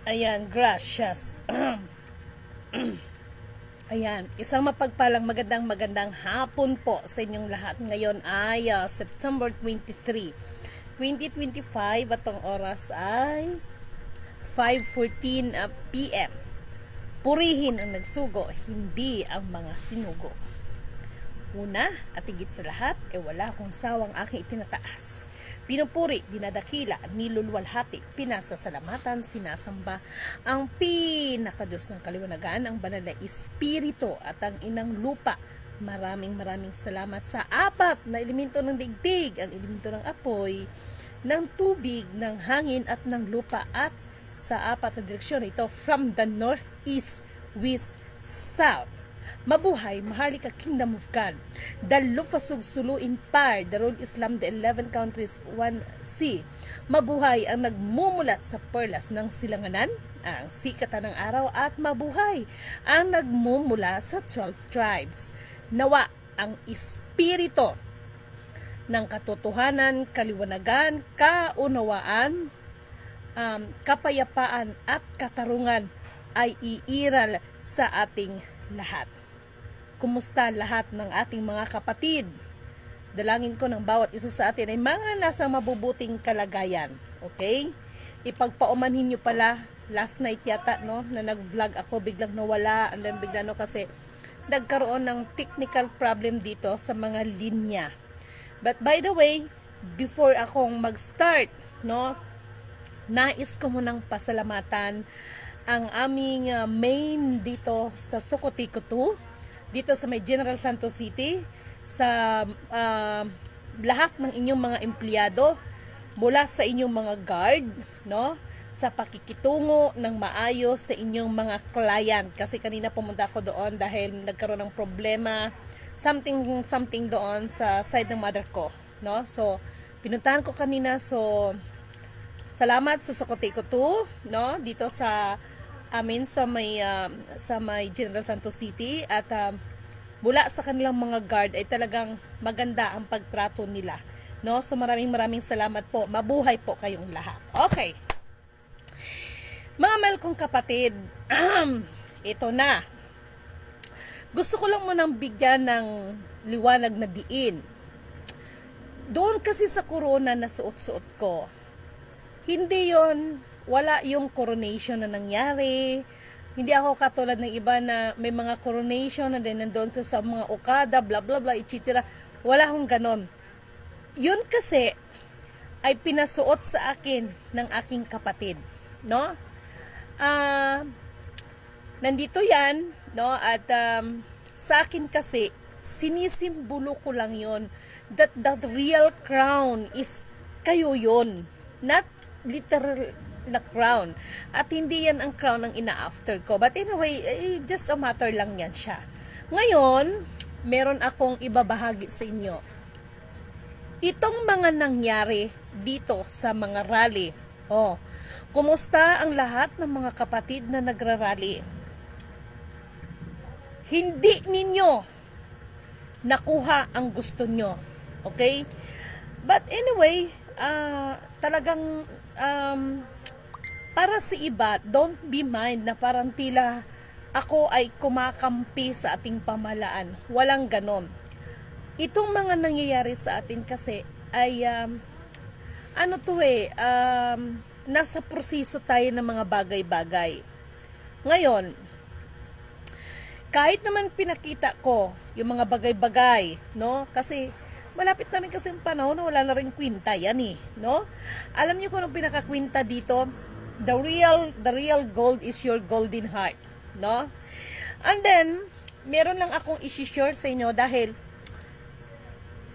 Ayan, gracias. Ayan, isang mapagpalang magandang hapon po sa inyong lahat. Ngayon ay September 23, 2025 at ang oras ay 5:14 p.m. Purihin ang nagsugo, hindi ang mga sinugo. Una at higit sa lahat, wala akong sawang aking itinataas. Pinupuri, dinadakila, niluluwalhati, pinasasalamatan, sinasamba ang pinakadiyos ng kaliwanagan, ang banal na espiritu at ang inang lupa. Maraming salamat sa apat na elemento ng digdig, ang elemento ng apoy, ng tubig, ng hangin at ng lupa, at sa apat na direksyon ito, from the north, east, west, south. Mabuhay, mahalika Kingdom of God. The Lufasug Sulu Empire, the Rule Islam, the 11 countries, 1C. Mabuhay ang nagmumulat sa perlas ng silanganan, ang sikatan ng araw, at mabuhay ang nagmumula sa 12 tribes. Nawa ang espiritu ng katotohanan, kaliwanagan, kaunawaan, kapayapaan at katarungan ay iiral sa ating lahat. Kumusta lahat ng ating mga kapatid? Dalangin ko ng bawat isa sa atin ay mga nasa mabubuting kalagayan. Okay? Ipagpaumanhin nyo pala, last night yata, no, na nag-vlog ako, biglang nawala, and then biglang, no, kasi nagkaroon ng technical problem dito sa mga linya. But by the way, before akong mag-start, no, nais ko munang pasalamatan ang aming main dito sa Socotico dito sa may General Santos City, sa lahat ng inyong mga empleyado, mula sa inyong mga guard, no, sa pakikitungo ng maayos sa inyong mga client. Kasi kanina pumunta ako doon dahil nagkaroon ng problema, something doon sa side ng mother ko, no. So pinuntahan ko kanina, so salamat sa Socotico 2, no, dito sa amin sa may General Santos City, at mula sa kanilang mga guard ay talagang maganda ang pagtrato nila, no. So maraming salamat po. Mabuhay po kayong lahat. Okay. Mga mahal kong kapatid, ito na. Gusto ko lang munang bigyan ng liwanag na diin. Doon kasi sa corona na suot-suot ko, hindi yon, wala yung coronation na nangyari. Hindi ako katulad ng iba na may mga coronation na din nandun sa mga Okada, bla bla bla, etc. Wala akong ganon. Yun kasi ay pinasuot sa akin ng aking kapatid, no? Nandito yan, no? At sa akin kasi, sinisimbolo ko lang yon, that the real crown is kayo yon, not literal na crown. At hindi yan ang crown ng ina-after ko. But anyway, just a matter lang yan siya. Ngayon, meron akong ibabahagi sa inyo. Itong mga nangyari dito sa mga rally. Oh, kumusta ang lahat ng mga kapatid na nagrarally? Hindi ninyo nakuha ang gusto nyo. Okay? But anyway, talagang para sa iba, don't be mind na parang tila ako ay kumakampi sa ating pamahalaan. Walang ganon. Itong mga nangyayari sa atin kasi ay nasa proseso tayo ng mga bagay-bagay. Ngayon, kahit naman pinakita ko yung mga bagay-bagay, no? Kasi malapit na rin kasi ang panahon na wala na rin kwinta yan eh, no? Alam niyo kung anong pinakakwinta dito? The real gold is your golden heart, no? And then, meron lang akong i-share sa inyo dahil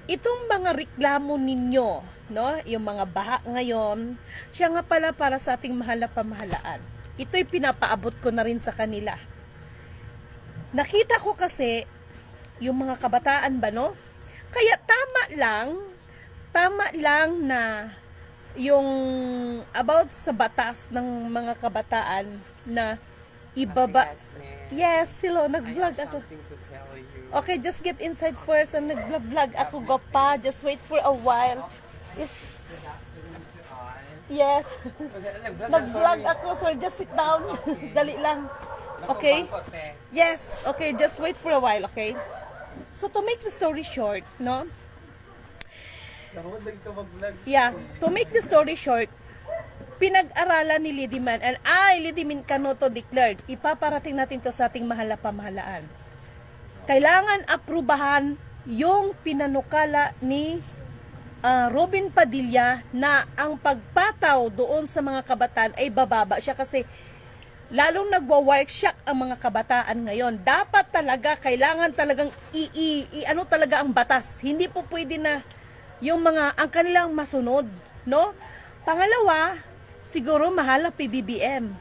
itong mga reklamo ninyo, no? Yung mga baha ngayon, siya nga pala para sa ating mahal na pamahalaan. Ito'y pinapaabot ko na rin sa kanila. Nakita ko kasi yung mga kabataan ba, no? Kaya tama lang na yung about sa batas ng mga kabataan na ibaba. Yes, hello, nag-vlog ako. Okay, just get inside first and nag-vlog ako, go pa. Just wait for a while. Yes. Nag-vlog ako, sir. Just sit down. Dali lang. Okay? Yes. Okay, just wait for a while, okay? So, to make the story short, no? Yeah, to make the story short, pinag-aralan ni Lidiman and Lidiman Canoto declared, ipaparating natin to sa ating mahal na pamahalaan. Kailangan aprubahan yung pinanukala ni Robin Padilla na ang pagpataw doon sa mga kabataan ay bababa siya kasi lalong nagwa-workshock ang mga kabataan ngayon. Dapat talaga, kailangan talagang ano talaga ang batas. Hindi po pwede na yung ang kanilang masunod, no? Pangalawa, siguro mahal ang PBBM.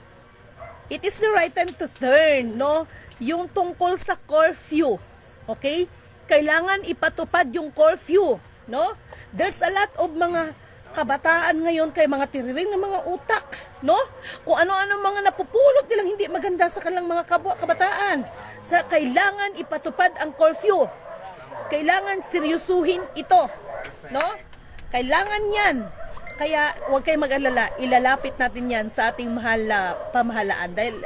It is the right time to turn, no? Yung tungkol sa curfew, okay? Kailangan ipatupad yung curfew, no? There's a lot of mga kabataan ngayon kay mga tiriring ng mga utak, no? Kung ano-ano mga napupulot nilang hindi maganda sa kanilang mga kabataan. Sa kailangan ipatupad ang curfew. Kailangan seryosuhin ito, no? Kailangan 'yan. Kaya huwag kayong mag-alala, ilalapit natin 'yan sa ating mahal na pamahalaan dahil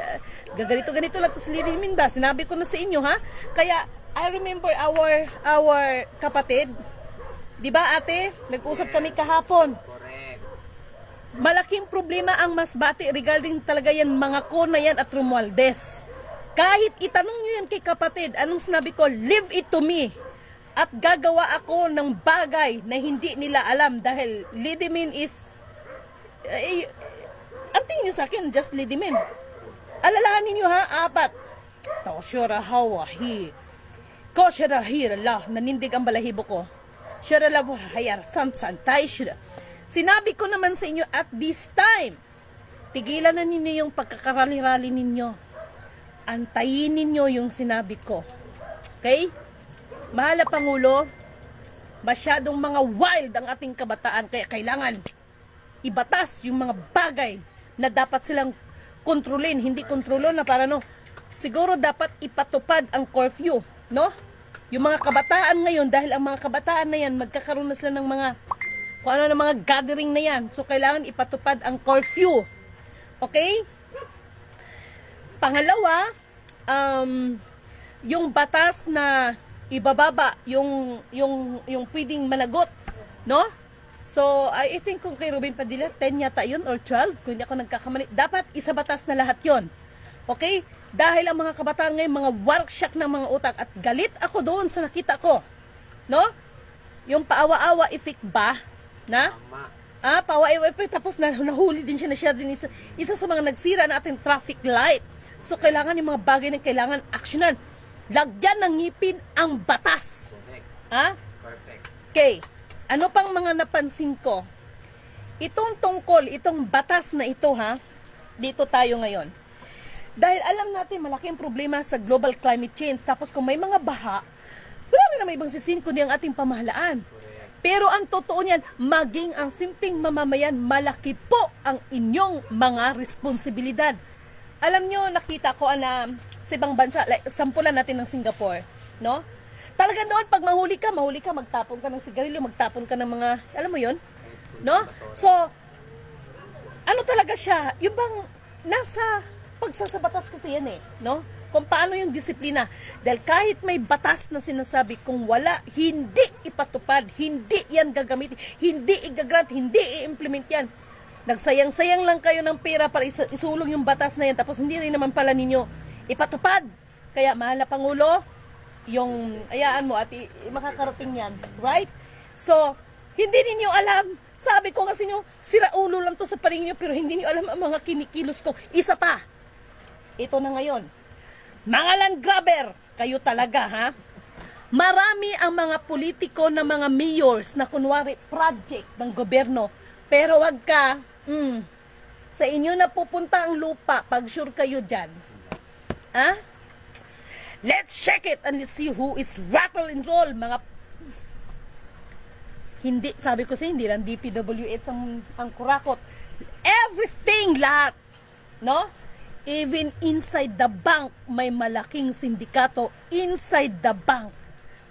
ganito lang sa Lidiman ba? Sinabi ko na sa inyo, ha? Kaya I remember our kapatid, 'di ba, ate? Nag-usap kami kahapon. Malaking problema ang Masbate regarding talaga yan mga Kona yan at Romualdez. Kahit itanong nyo yan kay kapatid, anong sinabi ko? Leave it to me. At gagawa ako ng bagay na hindi nila alam dahil Lidiman is ang tingin nyo sa akin, just Lidiman. Alalahanin nyo, ha, 4. Toshura hawahi. Koshara hirala. Nanindig ang balahibo ko. Shara lavo hayar san tay shira. Sinabi ko naman sa inyo at this time, tigilan na ninyo yung pagkakarali-rali ninyo. Antayin ninyo yung sinabi ko. Okay? Mahal na Pangulo, masyadong mga wild ang ating kabataan kaya kailangan ibatas yung mga bagay na dapat silang kontrolin, hindi kontrolo na para no. Siguro dapat ipatupad ang curfew, no? Yung mga kabataan ngayon, dahil ang mga kabataan na yan, magkakaroon na sila ng mga kung ano ng mga gathering na yan. So, kailangan ipatupad ang curfew. Okay? Pangalawa, yung batas na ibababa yung pwedeng managot, no? So, I think kung kay Robin Padilla, 10 yata yun or 12, kung hindi ako nagkakamali, dapat isa batas na lahat yon. Okay? Dahil ang mga kabataan ngayon, mga workshock ng mga utak at galit ako doon sa nakita ko. No? Yung paawa-awa effect ba? Na? Paawa-awa effect, tapos nahuli din siya na siya din isa sa mga nagsira na ating traffic light. So, kailangan yung mga bagay na kailangan aksyonan. Lagyan ng ngipin ang batas. Ha? Perfect. Okay. Ano pang mga napansin ko? Itong tungkol, itong batas na ito, ha? Dito tayo ngayon. Dahil alam natin malaking problema sa global climate change. Tapos kung may mga baha, wala rin naman ibang sisin kundi ang ating pamahalaan. Pero ang totoo niyan, maging ang simpleng mamamayan, malaki po ang inyong mga responsibilidad. Alam nyo, nakita ko na sa ibang bansa, like, sampulan natin ng Singapore, no? Talaga doon, pag mahuli ka, magtapon ka ng sigarilyo, magtapon ka ng mga, alam mo yon, no? So, ano talaga siya? Yung bang nasa pagsasabatas kasi yan no? Kung paano yung disiplina. Dahil kahit may batas na sinasabi, kung wala, hindi ipatupad, hindi yan gagamitin, hindi igagrant, hindi i-implement yan. Nagsayang-sayang lang kayo ng pera para isulong yung batas na yan, tapos hindi rin naman pala ninyo ipatupad. Kaya mahal na Pangulo, yung ayaan mo at makakarating yan. Right? So, hindi ninyo alam. Sabi ko kasi nyo, siraulo lang to sa paling nyo, pero hindi nyo alam ang mga kinikilos ko. Isa pa, ito na ngayon. Mga land grabber, kayo talaga, ha? Marami ang mga politiko na mga mayors na kunwari project ng gobyerno. Pero wag ka, sa inyo na pupunta ang lupa pag sure kayo dyan. Ha? Let's check it and let's see who is rattle and roll. Mga hindi, sabi ko sa hindi lang DPWH ang kurakot. Everything, lahat. No? Even inside the bank, may malaking sindikato inside the bank.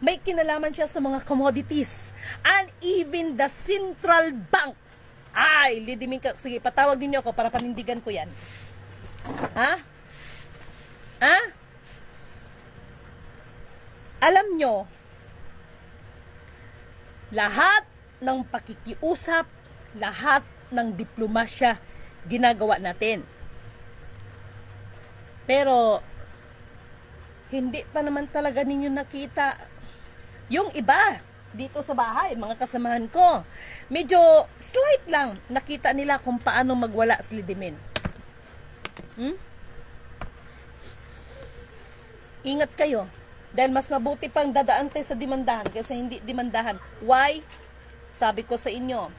May kinalaman siya sa mga commodities. And even the central bank, Ay, Lidimin ka. Sige, patawag ninyo ako para panindigan ko yan. Ha? Ha? Alam nyo, lahat ng pakikiusap, lahat ng diplomasya, ginagawa natin. Pero, hindi pa naman talaga ninyo nakita. Yung iba, dito sa bahay, mga kasamahan ko, medyo slight lang nakita nila kung paano magwala si Lidimin. Ingat kayo. Dahil mas mabuti pang dadaan tayo sa demandahan kaysa hindi demandahan. Why? Sabi ko sa inyo,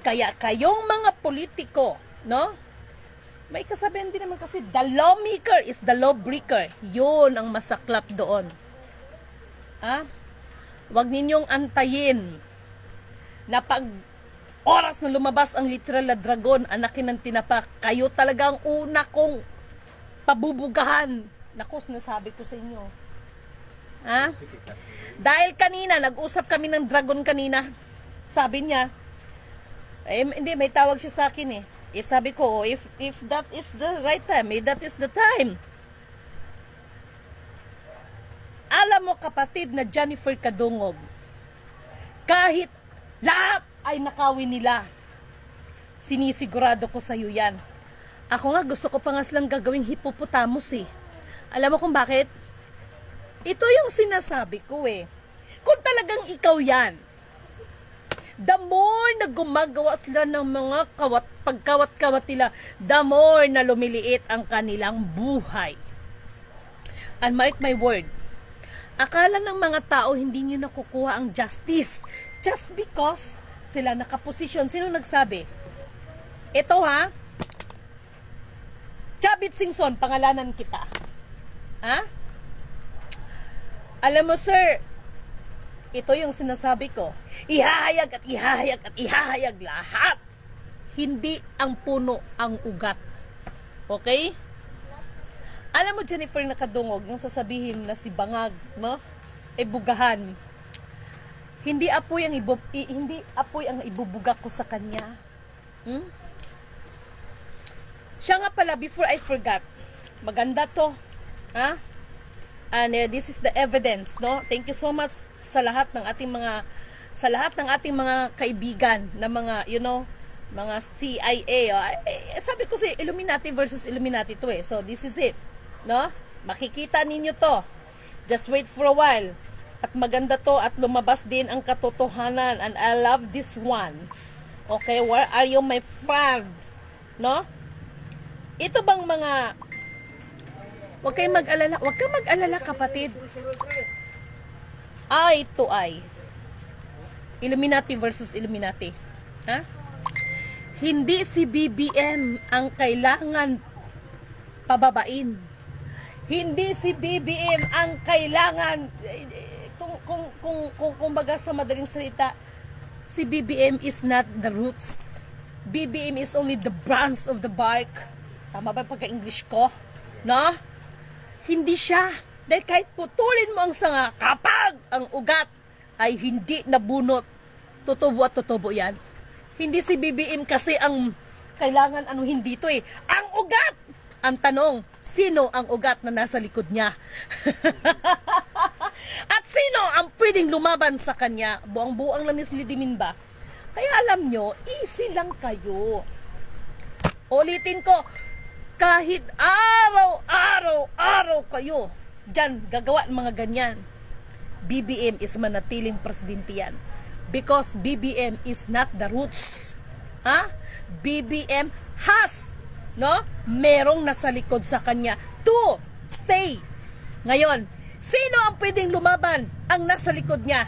kaya kayong mga politiko, no? May kasabihan din naman kasi, the lawmaker is the lawbreaker. Yun ang masaklap doon. Huwag ninyong antayin na pag oras na lumabas ang literal na dragon, anakin ng tinapak, kayo talagang una kong pabubugahan. Naku, sinasabi ko sa inyo. Dahil kanina, nag-usap kami ng dragon kanina. Sabi niya, hindi, may tawag siya sa akin sabi ko, if that is the right time, that is the time. Alam mo kapatid na Jennifer Kadungog, kahit lahat ay nakawin nila, sinisigurado ko sa iyo yan. Ako nga gusto ko pa nga silang gagawing hippopotamus Alam mo kung bakit? Ito yung sinasabi ko Kung talagang ikaw yan, the more na gumagawa sila ng mga pagkawat-kawat nila, the more na lumiliit ang kanilang buhay. And mark my word, akala ng mga tao hindi nyo nakukuha ang justice just because sila nakaposisyon. Sino nagsabi? Ito Chavit Singson, pangalanan kita. Alam mo sir, ito yung sinasabi ko. Ihahayag at ihahayag at ihahayag lahat. Hindi ang puno ang ugat. Okay? Alam mo Jennifer na Kadungog, yung sasabihin na si Bangag, no? Bugahan. Hindi apoy ang ibubuga ko sa kanya. Siya nga pala, before I forgot, maganda to. And this is the evidence, no? Thank you so much sa lahat ng ating mga kaibigan na mga, mga CIA. Sabi ko si Illuminati versus Illuminati to So this is it, no? Makikita ninyo to. Just wait for a while. At maganda to at lumabas din ang katotohanan. And I love this one. Okay, where are you my friend? No? Ito bang mga... Huwag kang mag-alala kapatid. Eye to eye. Illuminati versus Illuminati. Hindi si BBM ang kailangan pababain. Hindi si BBM ang kailangan kung baga sa madaling salita, si BBM is not the roots. BBM is only the branch of the bark. Tama ba pagka-English ko? No? Hindi siya. Dahil kahit putulin mo ang sanga, kapag ang ugat ay hindi nabunot, tutubo at tutubo yan. Hindi si BBM kasi ang kailangan hindi to ang ugat! Ang tanong, sino ang ugat na nasa likod niya? At sino ang pwedeng lumaban sa kanya? Buang-buang lang ni Lidimin ba? Kaya alam nyo, easy lang kayo. Ulitin ko, kahit araw-araw kayo, dyan, gagawa ng mga ganyan, BBM is manatiling presidente yan. Because BBM is not the roots. BBM has, merong nasa likod sa kanya to stay. Ngayon, sino ang pwedeng lumaban ang nasa likod niya?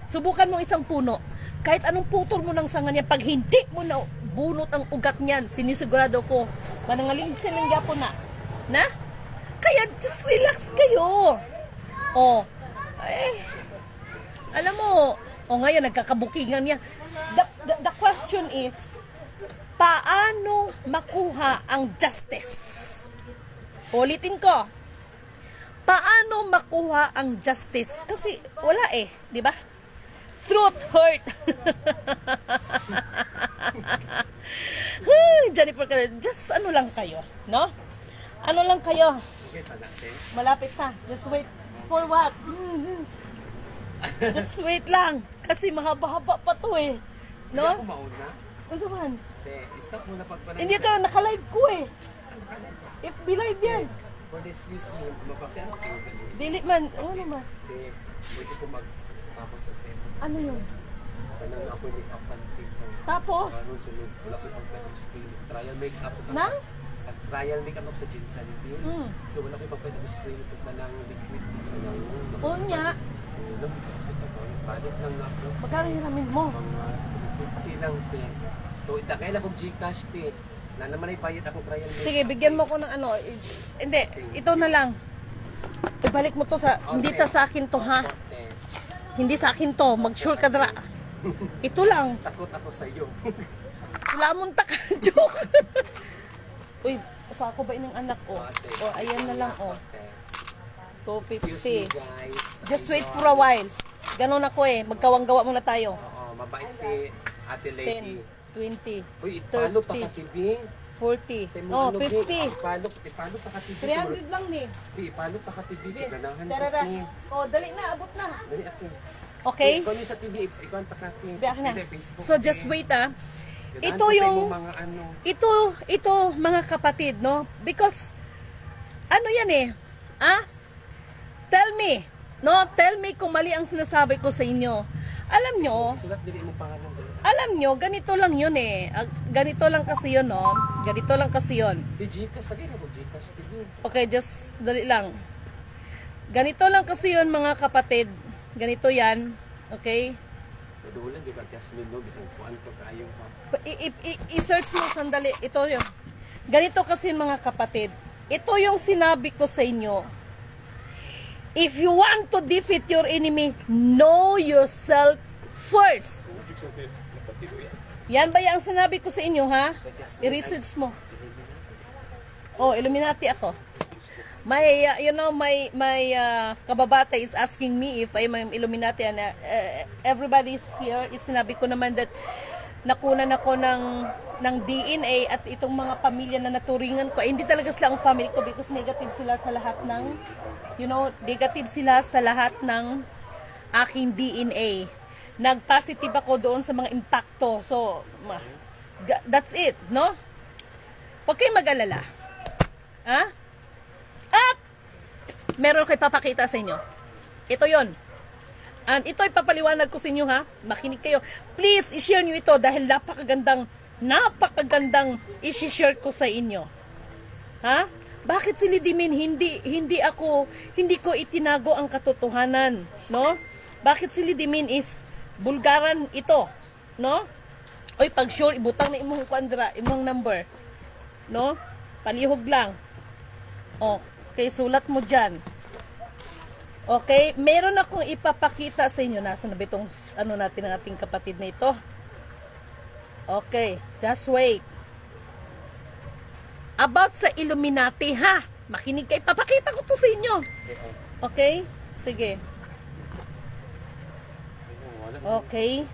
Subukan mo isang puno. Kahit anong putol mo ng sanga niya, pag hindi mo na bunot ang ugat niyan, sinisigurado ko, manangaling silang Japon na? Kaya just relax kayo. Alam mo, ngayon nagkakabukingan niya. The question is, paano makuha ang justice? Ulitin ko, paano makuha ang justice? Kasi wala di ba? Truth hurt. Ay, Jennifer, just ano lang kayo, no? Ano lang kayo? Okay, pagkate. Malapit na. Just wait for what? Just wait lang. Kasi mahaba-haba pa to eh. Hindi No? ako mauna. Ano saman? Stop muna pagpanay. Hindi ka naka-live ko eh. FB live yan. For this use mo, mapakyan ako. Dili man. Ano naman? Pwede ko magtapos sa set. Ano yun? Tanan ako yung make-up panty ko. Tapos? Karon sunod, wala ko yung pwede spray. Trial make-up. Na? Trial make-up ako sa Jinsan Bill. So wala ko yung pwede spray nito na ng liquid sa nang. Oo nga. Balik lang ako. Magkano hiramin mo? Mga 50 lang, te. So, itakay lang kong Gcash, te. Na naman ay bayad akong trial make-up. Sige, bigyan mo ko ng ano. Hindi, ito na lang. Ibalik mo to sa, hindi ta sa akin to ha. Te. Hindi sa akin to. Mag-sure ka dra. Ito lang. Takot ako sa iyo. Wala mong taka. Joke. Uy, sa ako ba inyong anak o? O, ayan na lang o. Excuse me, 250. guys. Just wait for a while. Ganon ako eh. Magkawang-gawa muna tayo. Oo, mabait si Ate Lady. 10, 20, Uy, ipalo pa ka 30, TV. 40. Oh, Oh, 50. Ipalo pa ka TV. 300 lang ni. Ipalo pa ka TV. Ganahan ko, Darara. te. Oh, dali na. Abot na. Dali, ate. Okay? Ikaw niyo sa TV, ikaw ang pakati. Biyak na. Hindi, Facebook, So, te. just wait ah. Ganahan Ito ko sa yung, imong mga ano. ito mga kapatid, no? Because, ano yan eh? Ah? Tell me. No? Tell me kung mali ang sinasabi ko sa inyo. Alam nyo, Sulat dili mo pangalan dili. alam nyo, ganito lang yun eh. Ganito lang kasi yun, no? Ganito lang kasi yun. Di Gcash, lagay na ko Gcash TV. Okay, just dali lang. Ganito lang kasi yun, mga kapatid. Ganito yan. Okay? Nadulan, di ba? Jasmine, no? Bisang kuan ko kaayong pa. I-search mo sandali. Ito yun. Ganito kasi yun, mga kapatid. Ito yung sinabi ko sa inyo. If you want to defeat your enemy, know yourself first. Yan ba yung sinabi ko sa inyo, ha? I-research mo. Oh, Illuminati ako. My, kababata is asking me if I'm Illuminati and everybody's here. Sinabi ko naman that nakunan ako ng DNA at itong mga pamilya na naturingan ko. Hindi talaga sila ang family ko because negative sila sa lahat ng, negative sila sa lahat ng aking DNA. Nag-positive ako doon sa mga impacto. So, that's it, no? Huwag kayong mag-alala. Ha? At, meron kayo papakita sa inyo. Ito yon. And ito ay papaliwanag ko sa inyo, ha? Makinig kayo. Please, i-share nyo ito dahil napakagandang i-share ko sa inyo. Ha? Bakit si Lidimin hindi ko itinago ang katotohanan, no? Bakit si Lidimin is bulgaran ito, no? Oy, pag sure ibutang na imong kwandra, imong number, no? Palihog lang. Okay, sulat mo diyan. Okay, meron akong ipapakita sa inyo. Nasa na ba itong natin ang ating kapatid na ito? Okay, just wait. About sa Illuminati, ha? Makinig kayo. Papakita ko to sa inyo. Okay? Sige. Okay.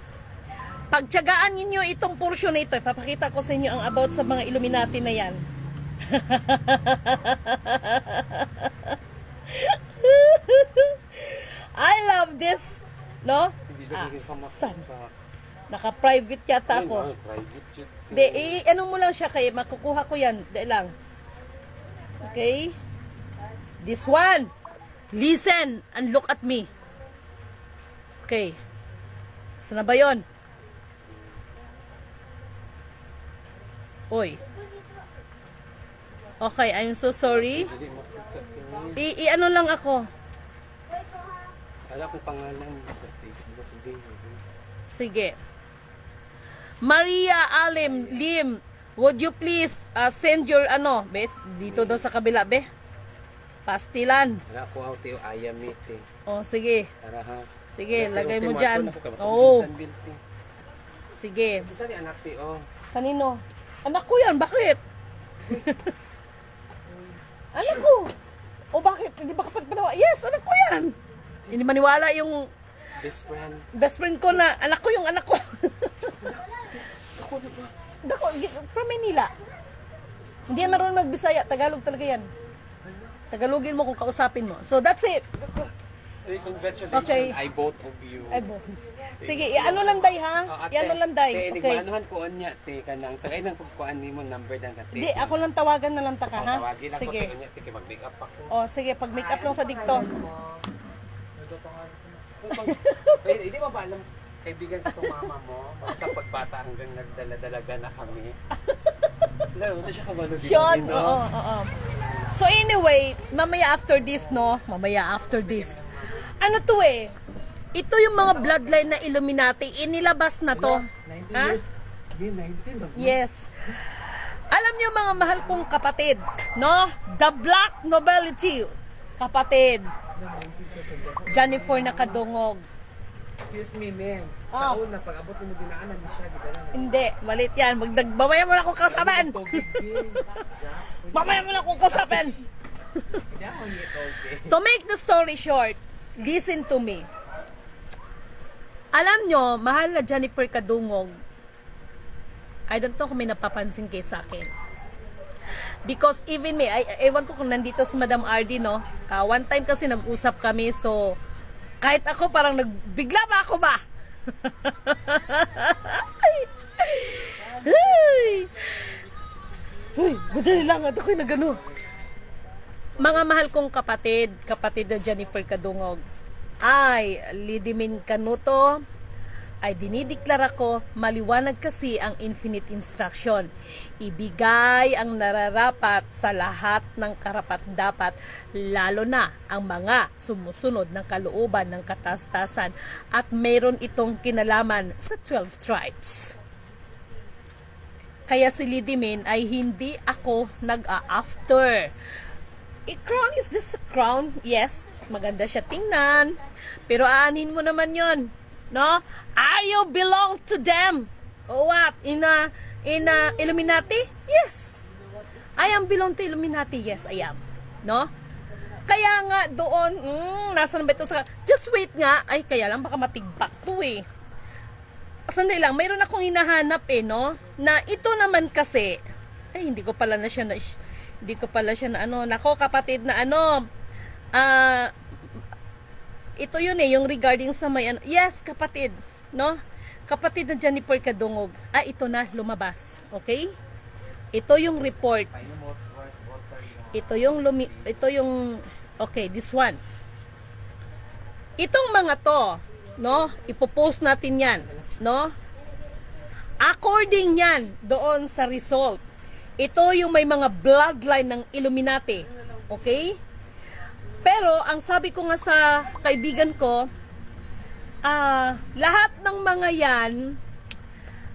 Pagtiyagaan niyo itong portion na ito. Papakita ko sa inyo ang about sa mga Illuminati na yan. I love this, no? San? Naka-private yata ako. Ano mo lang siya kay makukuha ko yan. Dahil lang. Okay? This one. Listen and look at me. Okay. Saan na ba yun? Oy. Okay, I'm so sorry. Ano lang ako. Wala ko pangalan sa Facebook. Sige. Maria Alim Lim, would you please send your be, dito daw sa kabila, be? Pastilan. Wala ko out yung ayamit eh. Oh, sige. Tara ha. Sige, Wala lagay ko mo yung dyan. timato na ko, Oo. Jinsan Bill, te. Sige. Isa ni anak ti, oh. Kanino? Anak ko yan, bakit? Anak ko. O bakit? Hindi ba kapag panawa? Yes, anak ko yan. Hindi maniwala yung Best friend. Best friend ko na, anak ko yung anak ko. Ako na ba? Dako, from Manila. Hindi yan marunong magbisaya, Tagalog talaga yan. Tagalogin mo kung kausapin mo. So that's it. Hey, congratulations. Okay. I both of you. Ay, bones. Sige, ano lang day ha? Ano lang day. Te, Okay. nagmanuhan ko niya, te, kanang, tagay nang pagkuhan ni mo number ng kate. Hindi, ako lang tawagan na lang ta ka ha? Tawagin ako, Sige. te, niya, te, kay mag-make up ako. Oh, sige, pag make up lang sa dikto. Hindi mo ba alam, kaibigan ko itong mama mo, sa pagbata hanggang nagdala-dalaga na kami. Alam, ito siya kabalo din. Sean, no? oo. So anyway, mamaya after this, no? Mamaya after this. Ano to eh? Ito yung mga bloodline na Illuminati. Inilabas na to. 19 Ha? years. Hindi, 19. no? Yes. Alam niyo mga mahal kong kapatid, no? The Black Nobility. Kapatid. Jennifer Nakadungog. Excuse me, ma'am. Oh. Kauna, pag-abot mo dinaanan mo siya, di ba lang? Hindi, malit yan. Mamaya mo na akong kasaban. Mamaya mo na akong kasaban. Hindi ako okay. To make the story short, listen to me. Alam nyo, mahal na Jennifer Kadungog, I don't know kung may napapansin kayo sa akin. Because even me, ewan ko kung nandito si Madam Ardy, no? One time kasi nag-usap kami, so kahit ako parang nagbigla ba ako ba? Uy, madali lang at ako'y nagano. Mga mahal kong kapatid na Jennifer Kadungog, ay Lidimin Kanuto, ay dinideklara ko, maliwanag kasi ang infinite instruction. Ibigay ang nararapat sa lahat ng karapat-dapat, lalo na ang mga sumusunod ng kalooban ng katastasan, at mayroon itong kinalaman sa 12 tribes. Kaya si Lidimin ay hindi ako nag-a-after. Crown is this a crown? Yes, maganda siya tingnan. Pero aanin mo naman yon, no? Are you belong to them? Or what? In Illuminati? Yes. I am belong to Illuminati. Yes, I am. No? Kaya nga doon, nasan ba ito sa... Just wait nga. Ay, kaya lang baka matigbak to eh. Sandali lang, mayroon akong hinahanap eh, no? Na ito naman kasi, ay, hindi ko pala siya na ano, nako kapatid na ano, ito yun eh, yung regarding sa may ano, yes kapatid, no? Kapatid na Jennifer Kadungog, ito na, lumabas, okay? Ito yung report, ito yung, okay, this one. Itong mga to, no? Ipopost natin yan, no? According yan, doon sa result, ito yung may mga bloodline ng Illuminati. Okay? Pero, ang sabi ko nga sa kaibigan ko, lahat ng mga yan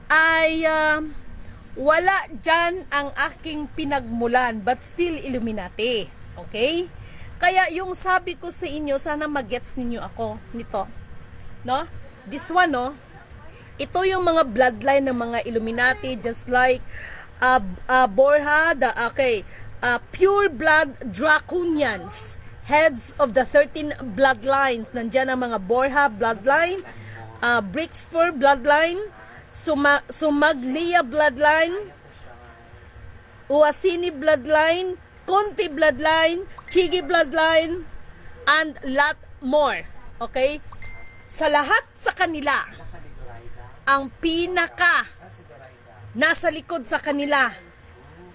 ay wala dyan ang aking pinagmulan, but still Illuminati. Okay? Kaya yung sabi ko sa inyo, sana mag-gets ninyo ako nito. No? This one, no? Ito yung mga bloodline ng mga Illuminati, just like Borja, pure blood Draconians, heads of the 13 bloodlines. Nandiyan ang mga Borja bloodline, Brixpur bloodline, Sumaglia bloodline, Uasini bloodline, Conti bloodline, Chigi bloodline, and lot more. Okay? Sa lahat sa kanila, ang pinaka nasa likod sa kanila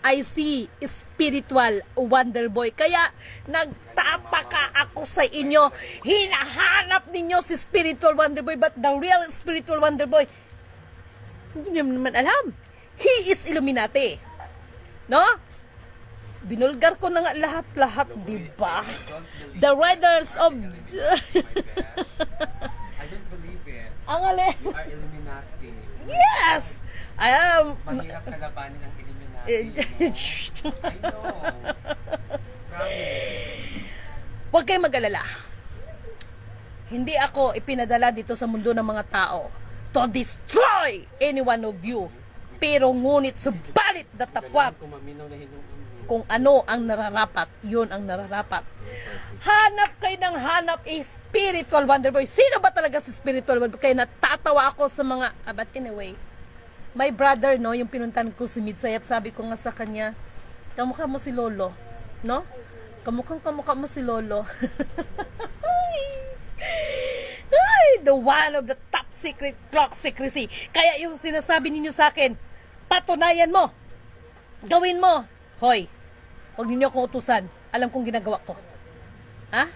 ay si Spiritual Wonder Boy. Kaya nagtataka ako sa inyo, hinahanap ninyo si Spiritual Wonder Boy, but the real Spiritual Wonder Boy, hindi nyo naman alam. He is Illuminati. No? Binulgar ko na nga lahat-lahat, diba? The Riders of... I don't believe it. Ang alin. You are Illuminati. Yes! I am... Mahirap kalabanin ang Illuminati. Eh, no? I know. Promise. Huwag kayong mag-alala. Hindi ako ipinadala dito sa mundo ng mga tao to destroy any one of you. Pero ngunit subalit datapwat. Kumaminaw na hinuon. kung ano ang nararapat, yun ang nararapat. Hanap kayo ng hanap spiritual wonder boy. Sino ba talaga si spiritual wonder boy? Kaya natatawa ako sa mga, but anyway, my brother, no, yung pinuntan ko si Midsayap, sabi ko nga sa kanya, kamukha mo si Lolo, no? Kamukha mo si Lolo. Ay, the one of the top secret clock secrecy. Kaya yung sinasabi ninyo sa akin, patunayan mo. Gawin mo. Hoy, huwag ninyo akong utusan. Alam kong ginagawa ko. Ha?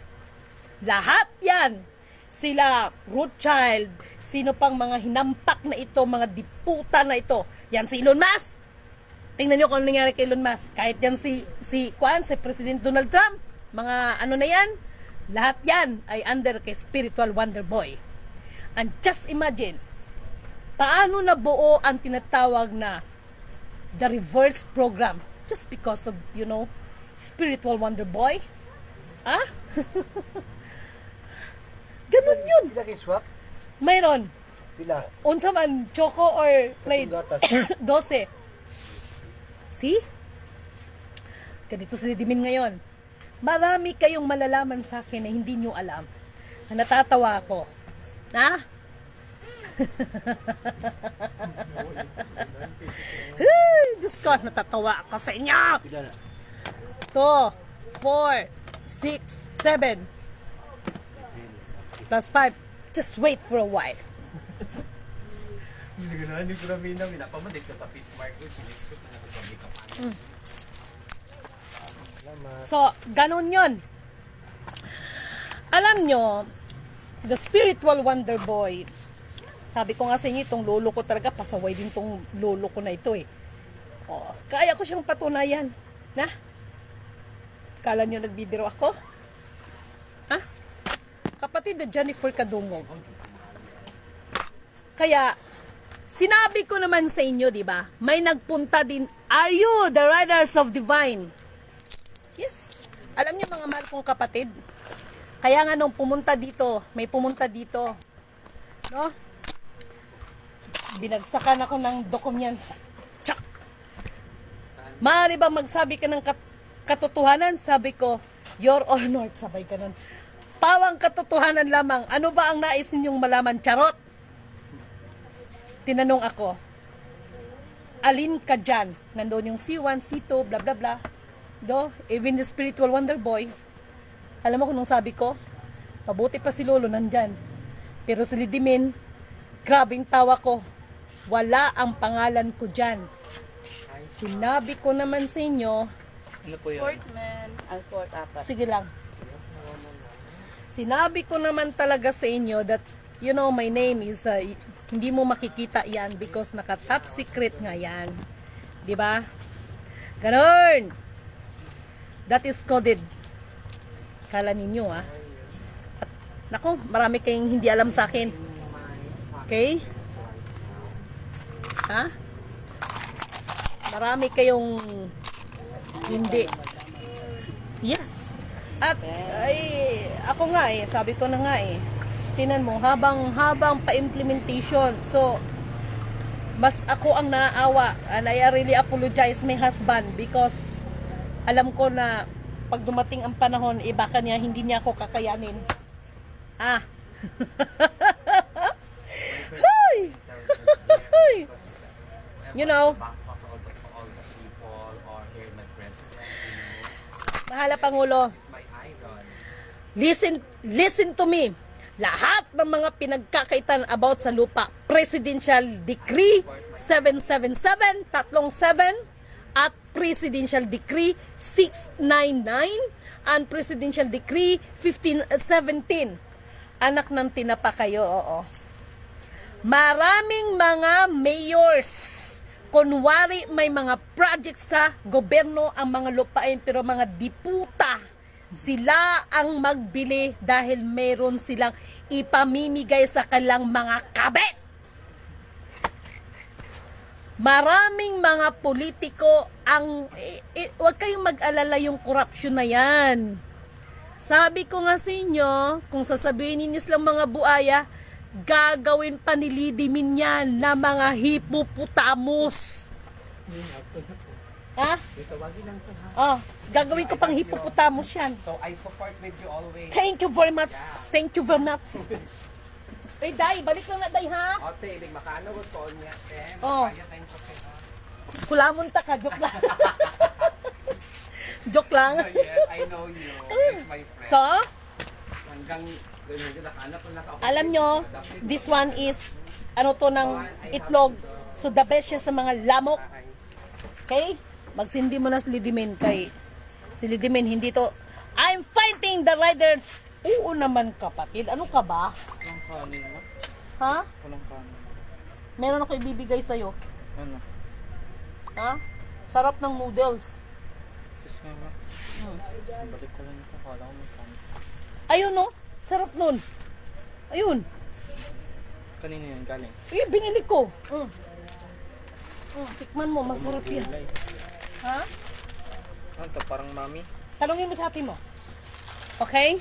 Lahat yan. Sila, Rothschild, sino pang mga hinampak na ito, mga diputa na ito. Yan si Elon Musk. Tingnan nyo kung ano nangyari kay Elon Musk. Kahit yan si President Donald Trump, mga ano na yan, lahat yan ay under kay Spiritual Wonder Boy. And just imagine, paano nabuo ang tinatawag na the reverse program just because of, Spiritual Wonder Boy? Ha? Ganun yun. Pila kay swak? Mayroon. Pila? Unsa man, choco or plain? Gatas. 12. See? Ganito si Dimin ngayon. Marami kayong malalaman sa akin na hindi nyo alam. Na natatawa ako. Ha? Diyos ko, natatawa ako sa inyo. Pila na? 2, 4, 6, 7. Plus 5. Just wait for a while. Hindi ko na minapamadis ka sa pit market. So, ganun yun. Alam nyo, the spiritual wonder boy, sabi ko nga sa inyo, itong lolo ko talaga, pasaway din itong lolo ko na ito eh. Oh, kaya ko siyang patunayan. Na? Kala nyo nagbibiro ako? Ha? Kapatid na Jennifer Kadungog. Kaya, sinabi ko naman sa inyo, di ba? May nagpunta din, are you the riders of divine? Yes. Alam niyo mga mahal kong kapatid, kaya nga nung pumunta dito, may pumunta dito, no? Binagsakan ako ng documents. Tsak! Maaari ba magsabi ka ng katotohanan? Sabi ko, Your Honor, sabay ka nun. Pawang katotohanan lamang. Ano ba ang nais ninyong malaman? Charot! Tinanong ako, alin ka dyan? Nandun yung C1, C2, bla bla bla. Even the spiritual wonder boy, alam mo kung nung sabi ko, mabuti pa si Lolo nandyan. Pero si Lidimin, grabing tawa ko. Wala ang pangalan ko dyan. Sinabi ko naman sa inyo, Ano po yun? Portman, Alfort, apat. sige lang. Sinabi ko naman talaga sa inyo that, my name is, hindi mo makikita yan because naka-top secret nga yan. Diba? Ganon! That is coded. Kala ninyo, ha? At, nako, marami kayong hindi alam sa akin. Okay? Ha? Marami kayong hindi. Yes. At, ako nga sabi ko na nga tinan mo, habang pa-implementation. So, mas ako ang naaawa. And I really apologize my husband because alam ko na pag dumating ang panahon, baka niya, hindi niya ako kakayanin. Mahala Pangulo. Listen to me. Lahat ng mga pinagkakaitan about sa lupa, Presidential Decree 777, 37, at Presidential Decree 699 and Presidential Decree 1517. Anak ng tinapa kayo, oo. Maraming mga mayors, kunwari may mga projects sa gobyerno ang mga lupain, pero mga diputa, sila ang magbili dahil meron silang ipamimigay sa kanilang mga kabet. Maraming mga politiko ang wag kayong mag-alala yung corruption na yan. Sabi ko nga sa inyo, kung sasabihin ninyo silang mga buaya, gagawin pa ni Lidimin yan na mga hipopotamus. Ha? Dito, wagi lang to ha. Oh, gagawin ko pang hippopotamus yan. So, I support with you always. Thank you very much. Thank you very much. Ay, Day, balik lang na, Day, ha? Ote, ibig makaano ko niya. Oh. Kaya tayong kape, ha? Kulamon ta ka, joke lang. Joke lang. Oh, yes, I know you. He's my friend. So, Hanggang, nakaano ko naka alam nyo, this one is, ano to ng itlog. So, the best siya sa mga lamok. Okay? Magsindi mo na si Lidimen kay si Lidimen, hindi to. I'm fighting the riders. Oo naman, kapatid. Ano ka ba? Walang kanin mo? Ha? Walang kanin. Meron ako ibibigay sa'yo. Ano? Ha? Sarap ng noodles. Sis nga ba? Balik ko lang ito. Kala ko may kanin. Ayun, no? Sarap nun. Ayun. Kanina yan galing. Eh, binili ko. Tikman mo, masarap yan. Gulay. Ha? Ano to? Parang mami? Talungin mo sa atin mo. Okay?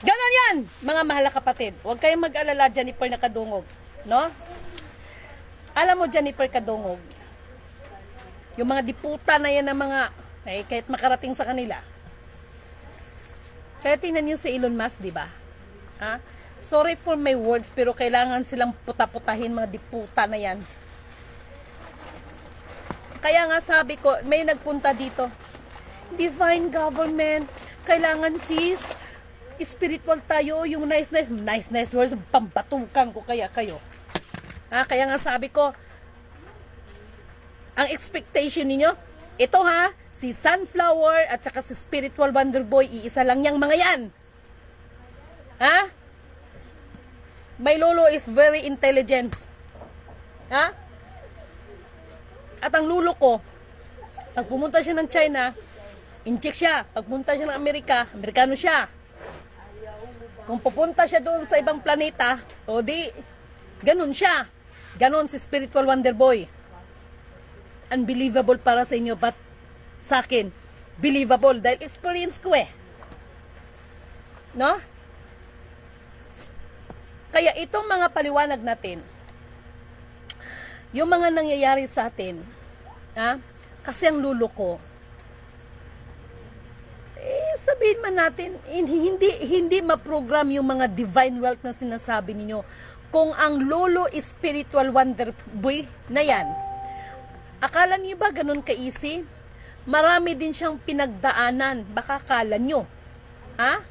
Ganon yan, mga mahal na kapatid. Huwag kayong mag-alala, Jennifer na kadungog. No? Alam mo, Jennifer kadungog, yung mga diputa na yan ng mga, kahit makarating sa kanila. Kaya tingnan nyo si Elon Musk, di ba? Ha? Sorry for my words, pero kailangan silang puta-putahin mga diputa na yan. Kaya nga sabi ko, may nagpunta dito, divine government, kailangan sis, spiritual tayo, yung nice words, pambatukan ko kaya kayo. Ha? Kaya nga sabi ko, ang expectation ninyo, ito ha, si Sunflower at saka si Spiritual Wonder Boy, iisa lang yang mga yan. Ha? My lolo is very intelligent. Ha? At ang lulo ko, pag pumunta siya ng China, in-check siya. Pag pumunta siya ng Amerika, Amerikano siya. Kung pupunta siya doon sa ibang planeta, o di, ganun siya. Ganun si Spiritual Wonder Boy. Unbelievable para sa inyo, but sa akin, believable. Dahil experience ko eh. No? Kaya itong mga paliwanag natin, yung mga nangyayari sa atin, ha? Kasi ang lulo ko, sabihin man natin, hindi ma-program yung mga divine wealth na sinasabi ninyo. Kung ang lolo is spiritual wonder boy na yan, akala niyo ba ganun ka-easy? Marami din siyang pinagdaanan, baka akala nyo. Ha?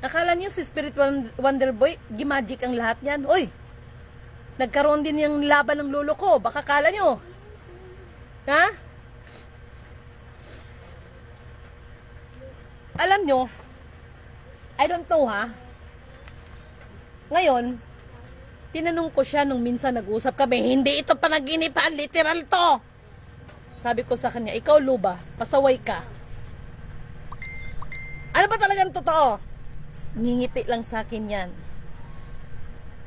Akala niyo si spiritual wonder boy, gimagic ang lahat yan? Oy! Nagkaroon din yung laban ng lolo ko. Baka kala nyo. Ha? Alam nyo, I don't know ha. Ngayon, tinanong ko siya nung minsan nag-usap kami, hindi ito panaginipan, literal to. Sabi ko sa kanya, ikaw Luba, pasaway ka. Ano ba talagang totoo? Ngingiti lang sa akin yan.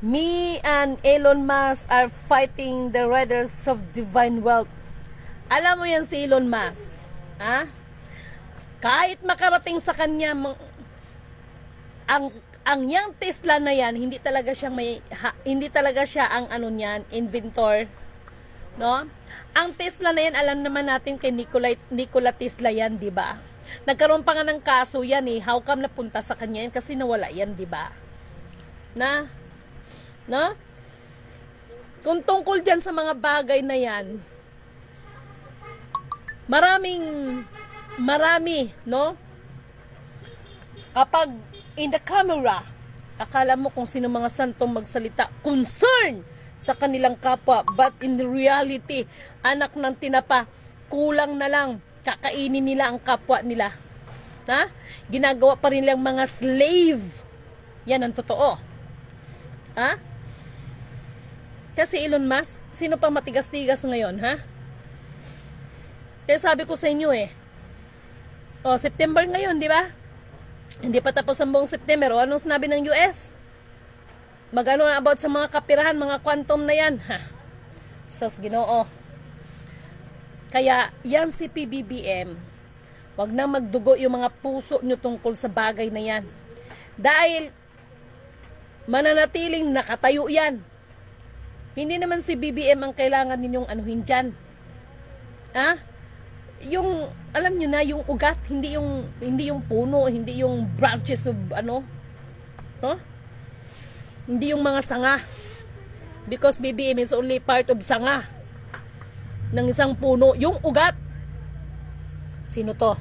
Me and Elon Musk are fighting the riders of divine wealth. Alam mo yan si Elon Musk, ha? Kahit makarating sa kanya ang yang Tesla na yan, hindi talaga siya ang ano niyan, inventor, no? Ang Tesla na yan, alam naman natin kay Nikola Tesla yan, di ba? Nagkaroon pa nga ng kaso yan eh. How come napunta sa kanya yan? Kasi nawala yan, di ba? No? Kung tungkol dyan sa mga bagay na yan, marami, no? Kapag in the camera, akala mo kung sino mga santong magsalita, concern sa kanilang kapwa, but in reality, anak ng tinapa, kulang na lang, kakainin nila ang kapwa nila. Ha? Ginagawa pa rin lang mga slave. Yan ang totoo. Ha? Kasi Elon Musk, sino pang matigas-tigas ngayon, ha? Kaya sabi ko sa inyo eh, September ngayon, di ba? Hindi pa tapos ang buong September. O anong sinabi ng US? Magano na about sa mga kapirahan, mga quantum na yan, ha? Sos Ginoo. Kaya yan si PBBM, wag na magdugo yung mga puso nyo tungkol sa bagay na yan. Dahil mananatiling nakatayo yan. Hindi naman si BBM ang kailangan ninyong anuhin dyan. Ha? yung alam niyo na yung ugat, hindi yung puno, hindi yung branches of ano, no? Hindi yung mga sanga. Because BBM is only part of sanga ng isang puno, yung ugat. Sino to?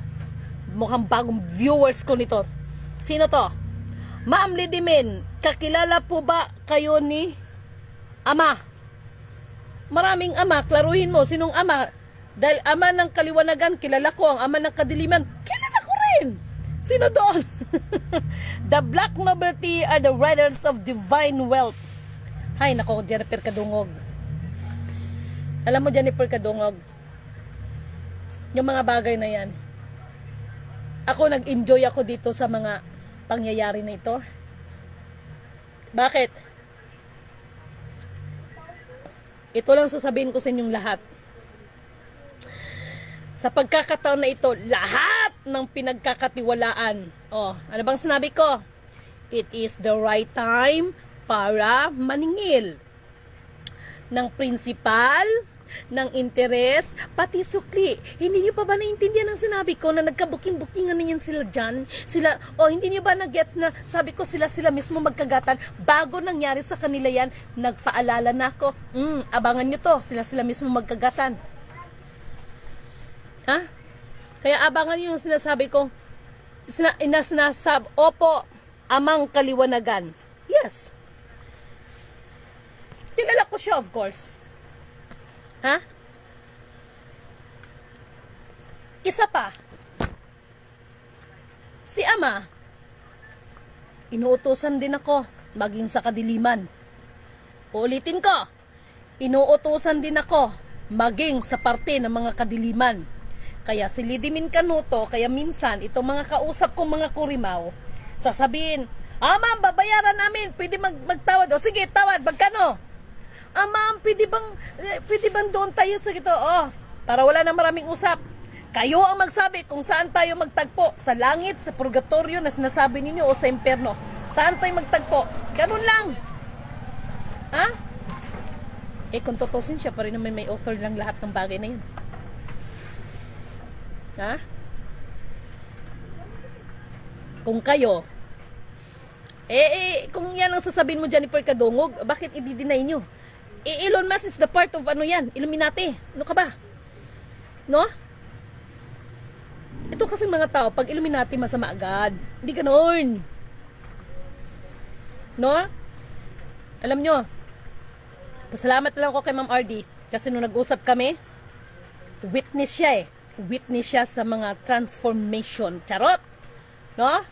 Mukhang bagong viewers ko nito. Sino to? Ma'am Lidimin, kakilala po ba kayo ni Ama? Maraming ama, klaruhin mo, sinong ama? Dahil ama ng kaliwanagan, kilala ko. Ang ama ng kadiliman, kilala ko rin. Sino doon? The black nobility are the riders of divine wealth. Hay, nako, Jennifer Kadungog. Alam mo, Jennifer Kadungog, yung mga bagay na yan, ako nag-enjoy ako dito sa mga pangyayari na ito. Bakit? Ito lang sasabihin ko sa inyong lahat. Sa pagkakataon na ito, lahat ng pinagkakatiwalaan. Oh, ano bang sinabi ko? It is the right time para maningil ng prinsipal, ng interes, pati sukli. Hindi niyo pa ba naintindihan ang sinabi ko na nagkabuking-bukingan na yan sila dyan? Sila, hindi niyo ba nag-gets na sabi ko sila mismo magkagatan? Bago nangyari sa kanila yan, nagpaalala na ako. Abangan niyo to, sila mismo magkagatan. Ha? Kaya abangan niyo yung sinasabi ko, opo, amang kaliwanagan. Yes. Kilala ko siya, of course. Ha? Isa pa. Si Ama, inuutosan din ako maging sa kadiliman. Uulitin ko, inuutosan din ako maging sa parte ng mga kadiliman. Kaya si Lidimin Canuto, kaya minsan itong mga kausap kong mga kurimaw, sasabihin, ma'am, babayaran namin, pwede magtawad. O sige, tawad, magkano? Ma'am, pwede bang doon tayo sa ito? Para wala na maraming usap. Kayo ang magsabi kung saan tayo magtagpo. Sa langit, sa purgatorio na sinasabi ninyo o sa impyerno. Saan tayo magtagpo? Ganun lang. Ha? Kung tutusin siya, pa rin naman may author lang lahat ng bagay na yun. Ha? Kung kayo, kung yan ang sasabihin mo, Jennifer Kadungog, bakit i-deny nyo? Elon Musk is the part of ano yan, Illuminati. Ano ka ba? No? Ito kasi mga tao, pag Illuminati masama agad. Hindi ganoon. No? Alam nyo, pasalamat lang ako kay Ma'am RD kasi nung nag-usap kami, witness siya Witness siya sa mga transformation. Charot! No?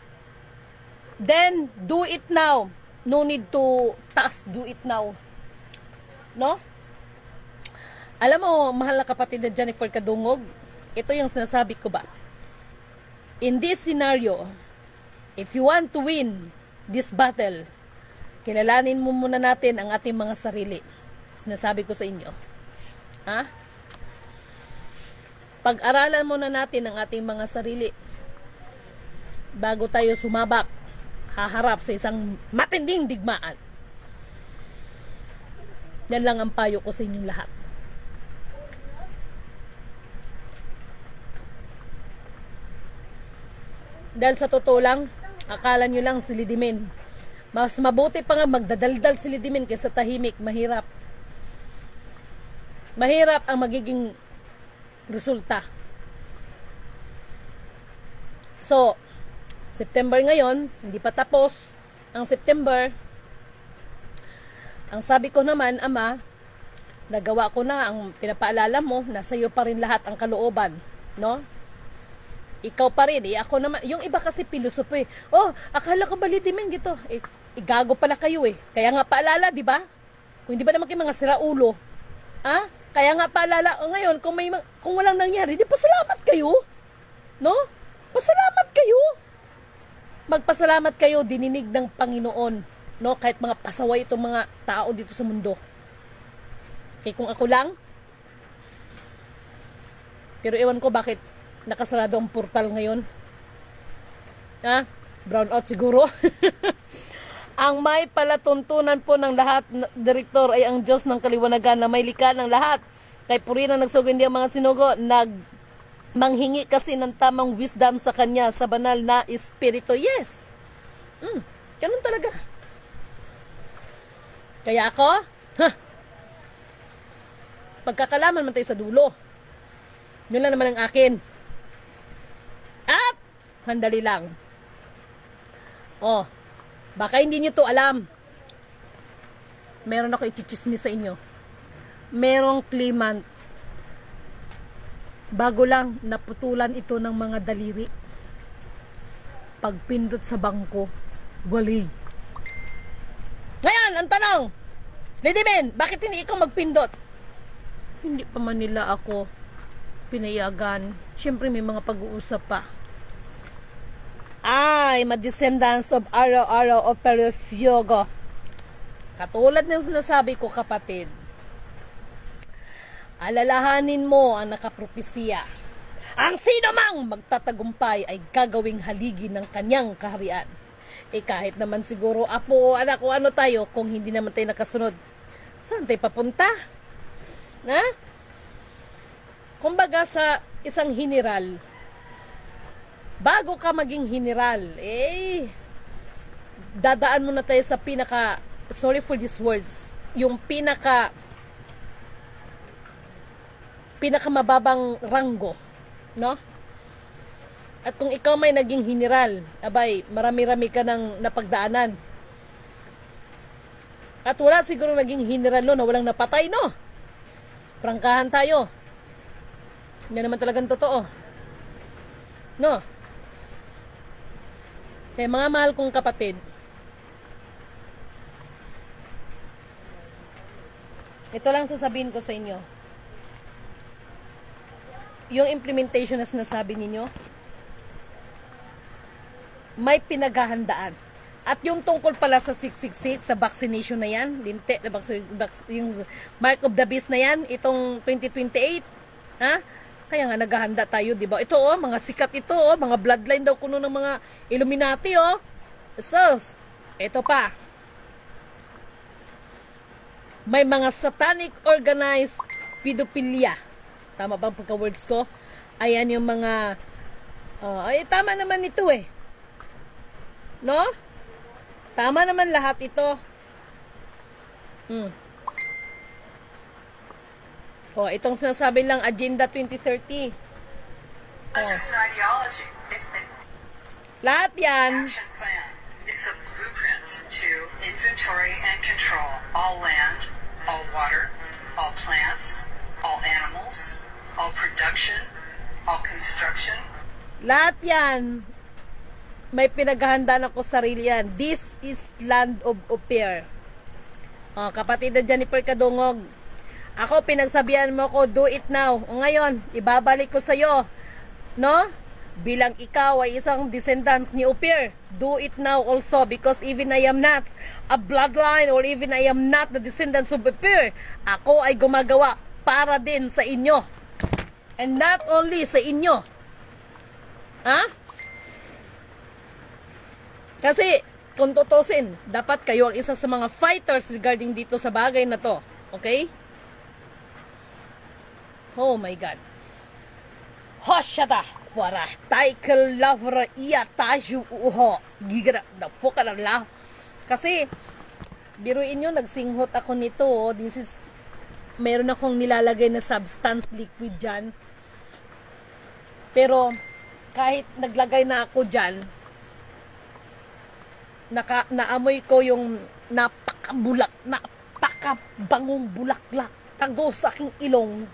Then, do it now. No need to do it now. No? Alam mo, mahal na kapatid na Jennifer Kadungog, ito yung sinasabi ko ba? In this scenario, if you want to win this battle, kilalanin mo muna natin ang ating mga sarili. Sinasabi ko sa inyo. Ha? Pag-aralan muna natin ang ating mga sarili bago tayo sumabak, haharap sa isang matinding digmaan. Yan lang ang payo ko sa inyong lahat. Dahil sa totoo lang, akala nyo lang si Lidimin. Mas mabuti pa nga magdadaldal si Lidimin kaysa tahimik. Mahirap. Mahirap ang magiging resulta. So, September ngayon, hindi pa tapos ang September. Ang sabi ko naman, Ama, nagawa ko na ang pinapaalala mo, nasa iyo pa rin lahat ang kalooban, no? Ikaw pa rin, ako naman, yung iba kasi pilosopo akala ko ba Lidimin gito? Gago pala kayo Kaya nga paalala, di ba? Kung hindi ba naman kayo mga siraulo, kaya nga paalala, ngayon, kung walang nangyari, di pasalamat kayo, no? Pasalamat kayo. Magpasalamat kayo, dininig ng Panginoon. No, kahit mga pasaway itong mga tao dito sa mundo. Kaya kung ako lang, pero ewan ko bakit nakasarado ang portal ngayon. Brown out siguro. Ang may palatuntunan po ng lahat, Direktor, ay ang Diyos ng kaliwanagan na may likha ng lahat. Kay purihan ang nagsugod hindi ang mga sinugo, manghingi kasi ng tamang wisdom sa kanya sa banal na espiritu. Yes. Ganun talaga. Kaya ako, pagkakalaman man tayo sa dulo. Yun lang naman ang akin. At, handali lang. Oh, baka hindi nyo to alam. Meron ako ichichismis sa inyo. Merong claimant. Bago lang, naputulan ito ng mga daliri. Pagpindot sa bangko, wali. Ngayon, ang tanong, Lady Ben, bakit hindi ikaw magpindot? Hindi pa man nila ako pinayagan. Siyempre may mga pag-uusap pa. Ay, descendants of araw-araw o Perifyogo. Katulad ng sinasabi ko, kapatid, alalahanin mo ang nakapropesya. Ang sino mang magtatagumpay ay gagawing haligi ng kanyang kaharian. Kahit naman siguro apo o anak o ano tayo, kung hindi naman tayo nakasunod, saan tayo papunta? Ha? Kumbaga sa isang general, bago ka maging general, dadaan muna tayo sa pinaka, sorry for these words, yung pinaka mababang ranggo, no? At kung ikaw may naging general, abay, marami-rami ka ng napagdaanan. At wala siguro naging general no, na walang napatay, no? Prangkahan tayo. Hindi naman talagang totoo. No? Kaya mga mahal kong kapatid, ito lang sasabihin ko sa inyo. Yung implementation na sinasabi ninyo, may pinaghahandaan. At yung tungkol pala sa 666, sa vaccination na yan, yung Mark of the Beast na yan, itong 2028, ha? Kaya nga naghahanda tayo, di ba? Ito mga sikat ito, mga bloodline daw kuno ng mga Illuminati, Sus, ito pa. May mga satanic organized pedophilia. Tama bang pagka-words ko? Ayan yung mga tama naman ito no? Tama naman lahat ito. Itong sinasabi lang Agenda 2030. Just an ideology. It's an Lahat yan. action plan. It's a blueprint to inventory and control all land, all water, all plants, all animals, all production, all construction. Lahat yan. May pinaghahandaan ako sarili yan. This is land of Ophir. Kapatid na Jennifer Kadungog, ako pinagsabihan mo ko, do it now. O ngayon, ibabalik ko sa'yo. No? Bilang ikaw ay isang descendants ni Ophir, do it now also, because even I am not a bloodline or even I am not the descendants of Ophir, ako ay gumagawa para din sa inyo. And not only sa inyo. Ha? Kasi, kung tutusin, dapat kayo ang isa sa mga fighters regarding dito sa bagay na to. Okay? Oh my God. Hoshata para taikal lavra iya taju uho. Gigara na foka na la. Kasi, biruin nyo, nagsinghot ako nito. This is, meron akong nilalagay na substance liquid dyan. Pero, kahit naglagay na ako dyan, naamoy ko yung napakabangong bulaklak tago sa aking ilong,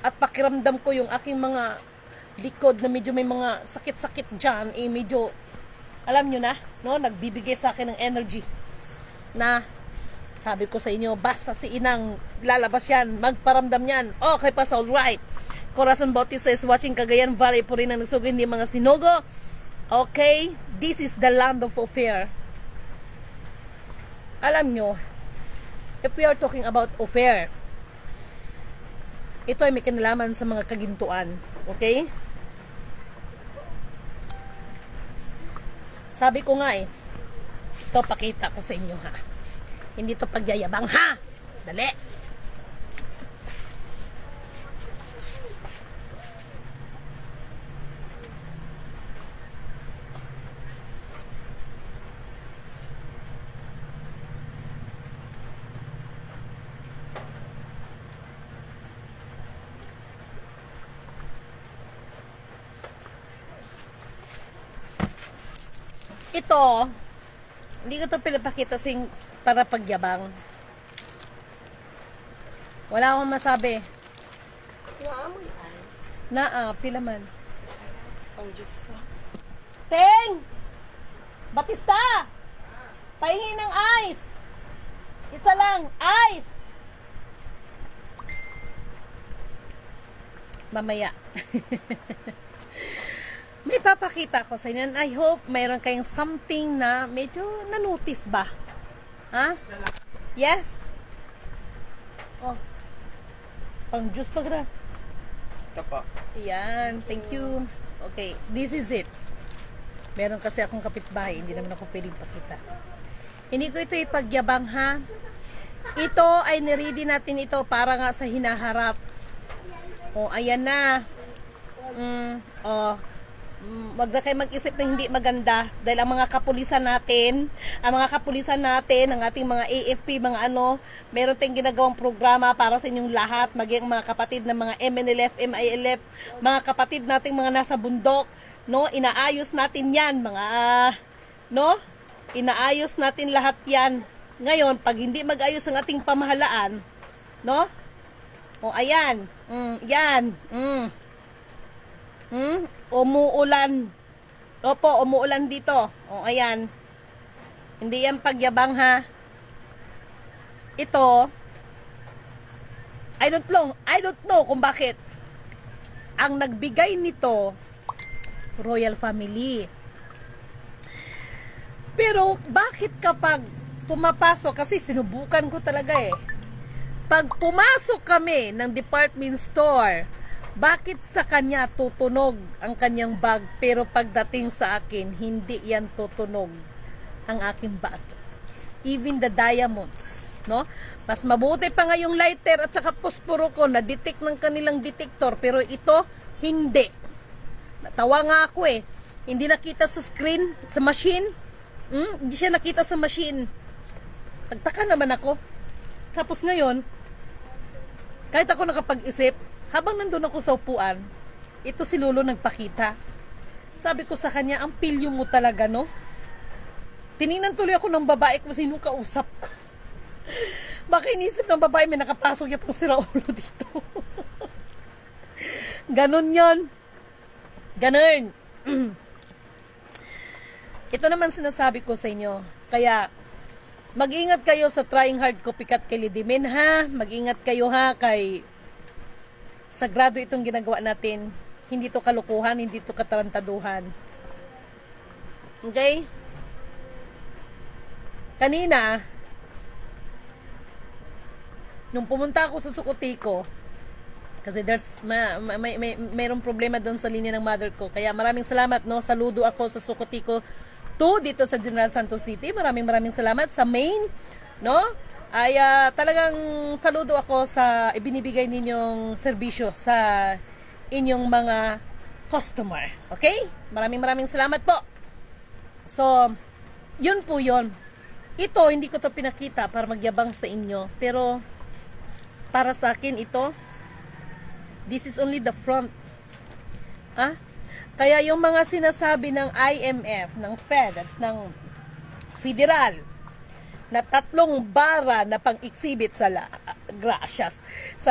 at pakiramdam ko yung aking mga likod na medyo may mga sakit-sakit dyan, medyo, alam nyo na, no? Nagbibigay sa akin ng energy na, sabi ko sa inyo, basta si Inang lalabas yan, magparamdam yan, okay pa, alright. Corazon Bautista is watching Cagayan Valley po rin ang nagsugin ni mga Sinogo. Okay, this is the land of Ophir. Alam nyo, if we are talking about Ophir, ito ay may kinalaman sa mga kagintuan. Okay? Sabi ko nga ito pakita ko sa inyo ha. Hindi to pagyayabang ha. Dali. Ito, hindi ko ito pinapakita para pagyabang. Wala akong masabi. Naamoy ice. Pila man. Ang Diyos ko. Teng! Batista! Pahingi ng ice! Isa lang, ice! Mamaya. May papakita ko sa inyo. And I hope mayroon kayong something na medyo na-notice ba? Ha? Yes? Oh. Pang juice pa gra. Ito po. Yan. Thank you. Okay. This is it. Meron kasi akong kapitbahay. Hindi naman ako pwedeng pakita. Hindi ko ito ipagyabang ha. Ito ay niready natin ito para nga sa hinaharap. O, ayan na. Wag na kayo mag-isip na hindi maganda dahil ang mga kapulisan natin, ang ating mga AFP, mga meron tayong ginagawang programa para sa inyong lahat, maging mga kapatid ng mga MNLF, MILF, mga kapatid nating mga nasa bundok, no? Inaayos natin 'yan, inaayos natin lahat 'yan. Ngayon, pag hindi mag-ayos ang ating pamahalaan, no? O ayan, yan. Umuulan. Opo, umuulan dito. O, ayan. Hindi yan pagyabang ha. Ito, I don't know kung bakit. Ang nagbigay nito, royal family. Pero, bakit kapag pumapasok, kasi sinubukan ko talaga eh. Pag pumasok kami ng department store, bakit sa kanya tutunog ang kanyang bag pero pagdating sa akin hindi yan tutunog ang aking bag? Even the diamonds, no? Mas mabuti pa nga yung lighter at saka posporo ko na detect ng kanilang detector pero ito hindi. Natawa nga ako eh. Hindi nakita sa screen, sa machine. Hindi siya nakita sa machine. Nagtaka naman ako. Tapos ngayon, kahit ako nakapag-isip, habang nandun ako sa upuan, ito si Lolo nagpakita. Sabi ko sa kanya, ang pilyo mo talaga, no? Tiningnan tuloy ako ng babae kung sino kausap ko. Baka inisip ng babae, may nakapasok yung siraulo dito. Ganon yon. Ganon. Ito naman sinasabi ko sa inyo. Kaya, mag-ingat kayo sa trying hard copycat kay Lidimin, ha? Mag-ingat kayo, ha, kay sagrado itong ginagawa natin. Hindi to kalukuhan, hindi to katarantaduhan. Okay? Kanina, nung pumunta ako sa Sukutiko, kasi mayroong problema doon sa linya ng mother ko. Kaya maraming salamat, no? Saludo ako sa Sukutiko 2 dito sa General Santos City. Maraming salamat sa main, no? Ay talagang saludo ako sa ibinibigay ninyong serbisyo sa inyong mga customer. Okay? Maraming salamat po. So, yun po yun. Ito, hindi ko to pinakita para magyabang sa inyo. Pero, para sa akin ito, this is only the front. Kaya yung mga sinasabi ng IMF, ng Fed, at ng Federal, na 3 bara na pang-exhibit sa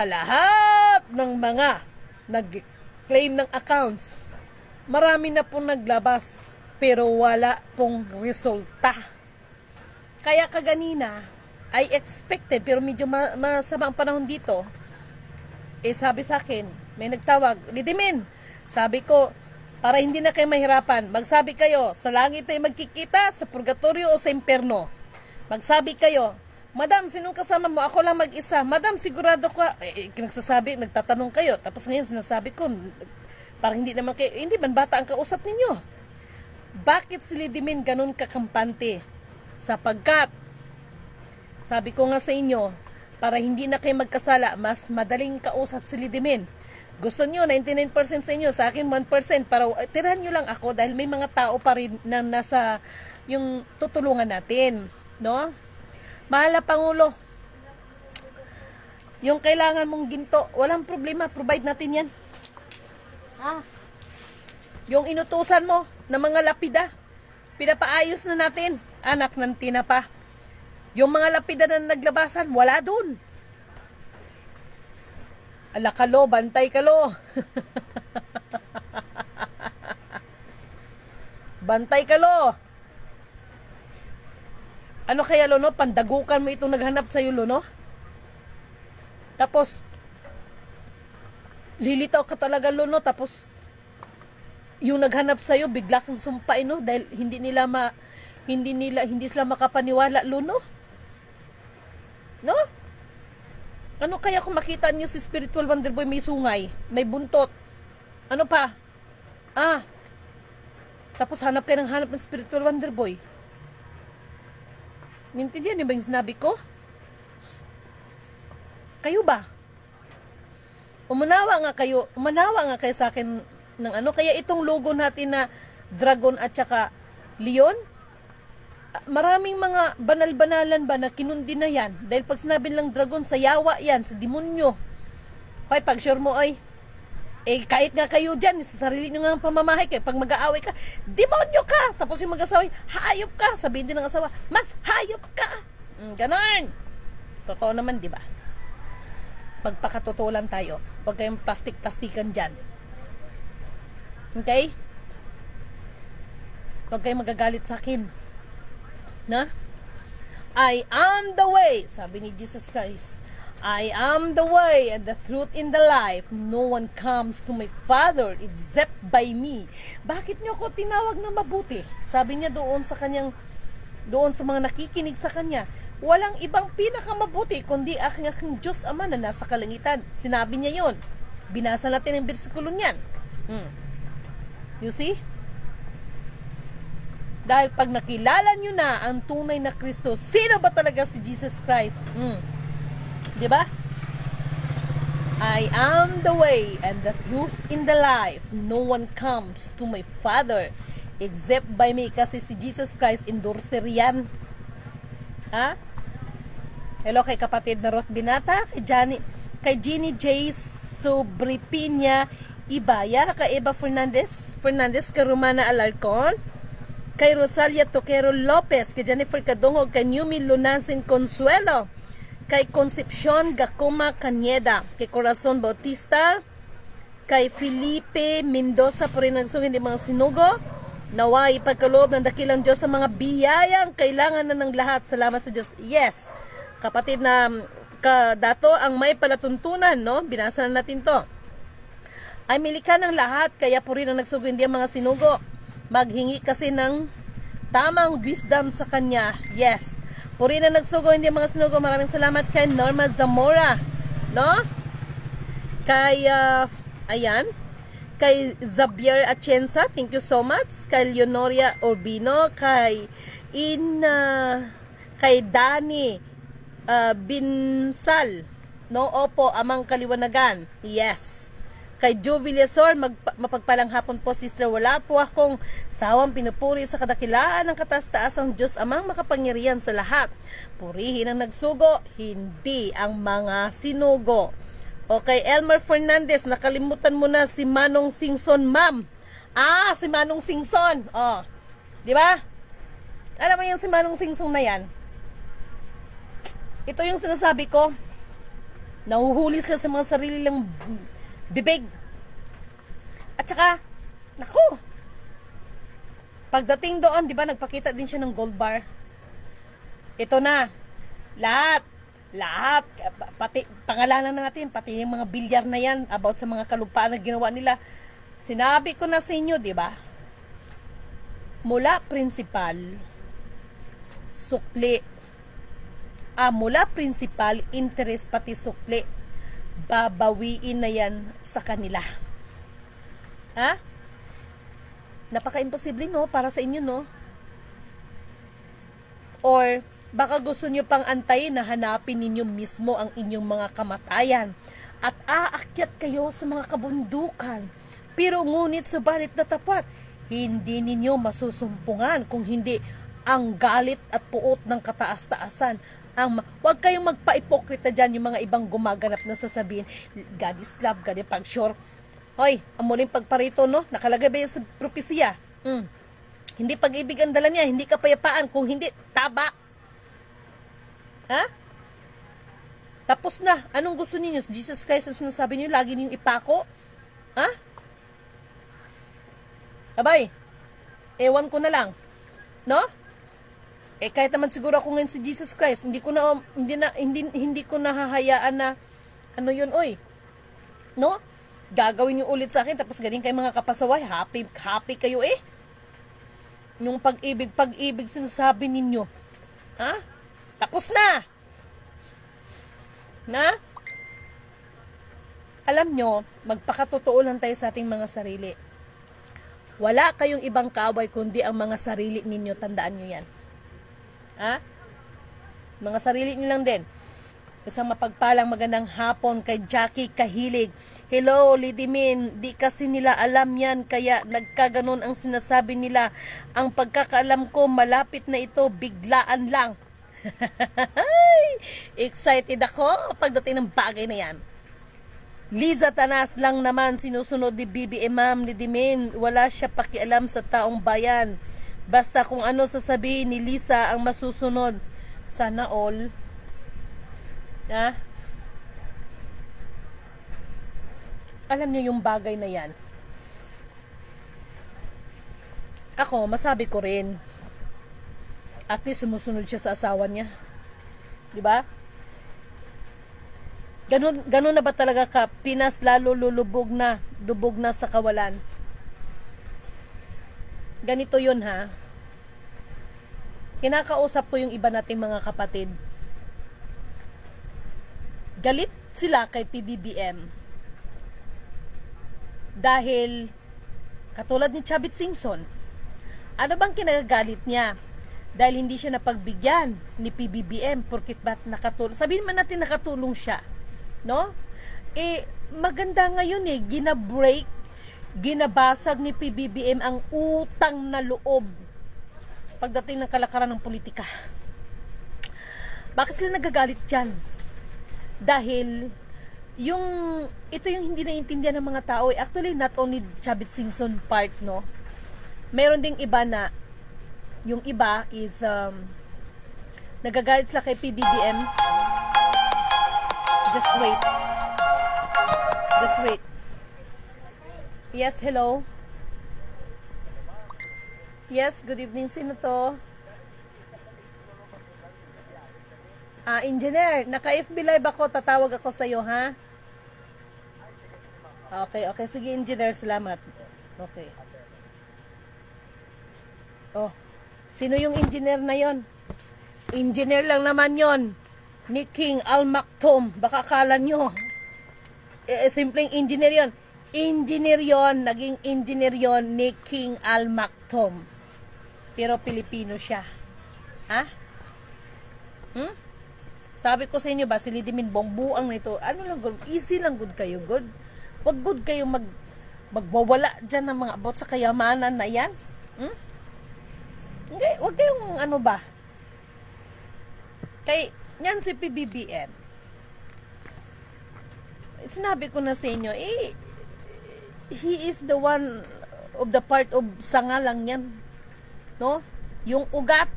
lahat ng mga nag-claim ng accounts. Marami na pong naglabas pero wala pong resulta. Kaya kaganina, I expected pero medyo masama ang panahon dito. Sabi sa akin, may nagtawag, Lidimin, sabi ko, para hindi na kayo mahirapan, magsabi kayo, sa langit ay magkikita, sa purgatorio o sa imperno. Magsabi kayo, Madam, sinong kasama mo? Ako lang mag-isa. Madam, sigurado ka. Nagsasabi, nagtatanong kayo. Tapos ngayon sinasabi ko, parang hindi naman kayo, hindi man bata ang kausap ninyo. Bakit si Lidimin ganun kakampante? Sapagkat, sabi ko nga sa inyo, para hindi na kayo magkasala, mas madaling kausap si Lidimin. Gusto nyo, 99% sa inyo, sa akin 1%, para tirahan nyo lang ako dahil may mga tao pa rin na nasa yung tutulungan natin. No? Mahal na Pangulo, yung kailangan mong ginto, walang problema, provide natin yan. Yung inutusan mo na mga lapida, Pinapaayos na natin, anak ng tinapa. Yung mga lapidan na naglabasan, wala dun. Ala kalo, bantay kalo. Bantay kalo. Ano kaya, Lono? Pandagukan mo itong naghanap sa'yo, Lono? Tapos, lilitaw ka talaga, Lono. Tapos, yung naghanap sa'yo, bigla kang sumpain, no? Dahil hindi sila makapaniwala, Lono. No? Ano kaya kung makita niyo si Spiritual Wonder Boy may sungay, may buntot? Ano pa? Tapos hanap kayo ng hanap ng Spiritual Wonder Boy. Nintindihan niyo ba yung sinabi ko? Kayo ba? Umanawa nga kayo sa akin ng ano. Kaya itong logo natin na dragon at saka leon, maraming mga banal-banalan ba na kinundi na yan. Dahil pag sinabi lang dragon, sa yawa yan, sa demonyo. Hoy, pag sure mo, kahit nga kayo dyan, sa sarili nyo nga pamamahay kayo, pag mag-aaway ka, demonyo ka! Tapos yung mag-asawa, hayop ka! Sabihin din ng asawa, mas hayop ka! Ganon! Totoo naman, di ba? Pagpakatutulan tayo. Huwag kayong plastik-plastikan dyan. Okay? Huwag kayong magagalit sa akin. Na? I am the way, sabi ni Jesus Christ. I am the way and the truth in the life. No one comes to my Father except by me. Bakit niyo ako tinawag na mabuti? Sabi niya doon sa mga nakikinig sa kanya, walang ibang pinakamabuti kundi aking Diyos Ama na nasa kalangitan. Sinabi niya yon. Binasa natin ang bersikulo niyan. You see? Dahil pag nakilala nyo na ang tunay na Kristo, sino ba talaga si Jesus Christ? Diba? I am the way and the truth in the life. No one comes to my Father except by me. Kasi si Jesus Christ, endorser yan. Ha? Hello kay kapatid na Ruth Binata, kay Jeannie J. Sobripina Ibaya, kay Eva Fernandez, kay Romana Alarcon, kay Rosalia Toquero Lopez, kay Jennifer Kadungog, kay Newmy Lunasin Consuelo, kay Concepcion Gacuma Cañeda, kay Corazon Bautista, kay Felipe Mendoza, po rin nagsugin di mga sinugo. Naway ipagkaloob ng dakilang Diyos sa mga biyayang kailangan na ng lahat. Salamat sa Diyos. Yes, kapatid na dato ang may palatuntunan, no? Binasa na natin to. Ay milika ng lahat, kaya po rin ang nagsugin di ang mga sinugo. Maghingi kasi ng tamang wisdom sa kanya. Yes. Puri na nagsugo, hindi mga sinugo. Maraming salamat kay Norma Zamora. No? Kay, kay Xavier Atienza. Thank you so much. Kay Leonoria Urbino. Kay Dani Binsal. No? Opo, Amang Kaliwanagan. Yes. Kay Joe Villasor, mapagpalang hapon po, sister. Wala po akong sawang pinupuri sa kadakilaan ng kataas-taasang Diyos Amang makapangyarihan sa lahat. Purihin ang nagsugo, hindi ang mga sinugo. O kay Elmer Fernandez, nakalimutan mo na si Manong Singson, ma'am. Si Manong Singson. Di ba? Alam mo yung si Manong Singson na yan? Ito yung sinasabi ko. Nahuhulis ka sa mga sarili lang bibig. At saka, naku, pagdating doon, di ba, nagpakita din siya ng gold bar. Ito na, lahat, pati, pangalanan na natin, pati yung mga bilyar na yan, about sa mga kalupaan na ginawa nila. Sinabi ko na sa inyo, di ba, mula principal, sukli, mula principal, interest, pati sukli, babawiin na yan sa kanila. Ha? Napaka-imposible, no? Para sa inyo, no? Or, baka gusto nyo pang antayin na hanapin ninyo mismo ang inyong mga kamatayan at aakyat kayo sa mga kabundukan. Pero ngunit subalit na tapat, hindi ninyo masusumpungan kung hindi ang galit at puot ng kataas-taasan. Huwag kayong magpa-ipokrita dyan yung mga ibang gumaganap na sasabihin, God is love, God is pag-sure. Hoy, ang muling pagparito, no? Nakalagay ba yun sa propesya? Hindi pag-ibig ang dala niya, hindi kapayapaan, kung hindi, taba. Ha? Tapos na. Anong gusto ninyo? Jesus Christ ang sinasabi niyo, lagi niyo ipako? Ha? Abay, ewan ko na lang. No? Kahit naman siguro ako ngayon si Jesus Christ, hindi ko na hahayaan na ano yun, oy. No? Gagawin niyo ulit sa akin, tapos galing kayo mga kapasaway, happy kayo eh. Yung pag-ibig sinasabi ninyo. Ha? Tapos na! Na? Alam nyo, magpakatotoo lang tayo sa ating mga sarili. Wala kayong ibang kaaway kundi ang mga sarili ninyo. Tandaan nyo yan. Ha? Mga sarili nyo lang din. Isang mapagpalang magandang hapon kay Jackie Kahilig. Hello, Lidimin. Di kasi nila alam yan, kaya nagkaganon ang sinasabi nila. Ang pagkakaalam ko, malapit na ito, biglaan lang. Excited ako pagdating ng bagay na yan. Liza Tanas lang naman sinusunod ni BBM Ma'am Lidimin. Wala siya pakialam sa taong bayan. Basta kung ano sasabihin ni Lisa ang masusunod. Sana all. Ha? Alam niyo yung bagay na yan. Ako, masabi ko rin. At least sumusunod siya sa asawa niya. Di ba? Ganun na ba talaga ka? Pinas lalo lubog na sa kawalan. Ganito yun ha. Kinakausap ko yung iba nating mga kapatid. Galit sila kay PBBM. Dahil, katulad ni Chavit Singson, ano bang kinagagalit niya? Dahil hindi siya napagbigyan ni PBBM porkit ba't nakatulong. Sabihin man natin nakatulong siya. No? Maganda ngayon ginabreak, ginabasag ni PBBM ang utang na loob pagdating ng kalakaran ng politika. Bakit sila nagagalit dyan? Dahil ito yung hindi naiintindihan ng mga tao. Actually, not only Chavit Singson part, no? Meron ding iba na yung iba is nagagalit sila kay PBBM. Just wait. Yes, hello. Yes, good evening. Sino to? Engineer, naka-FB live ako. Tatawag ako sa'yo, ha? Okay. Sige, engineer. Salamat. Okay. Oh, sino yung engineer na yon? Engineer lang naman yon ni King Al Maktoum. Baka akala nyo simpleng engineer yon. Engineer yon, naging engineer yon ni King Al Maktoum. Pero Pilipino siya. Ha? Sabi ko sa inyo ba, si Lidimin bongbuang na ito. Ano lang good? Easy lang good kayo, good. Wag good kayo magwawala dyan ng mga about sa kayamanan na yan. Hindi, wag kayong ano ba. Kay, yan si PBBM. Sinabi ko na sa inyo, he is the one of the part of sanga lang yan. No? Yung ugat.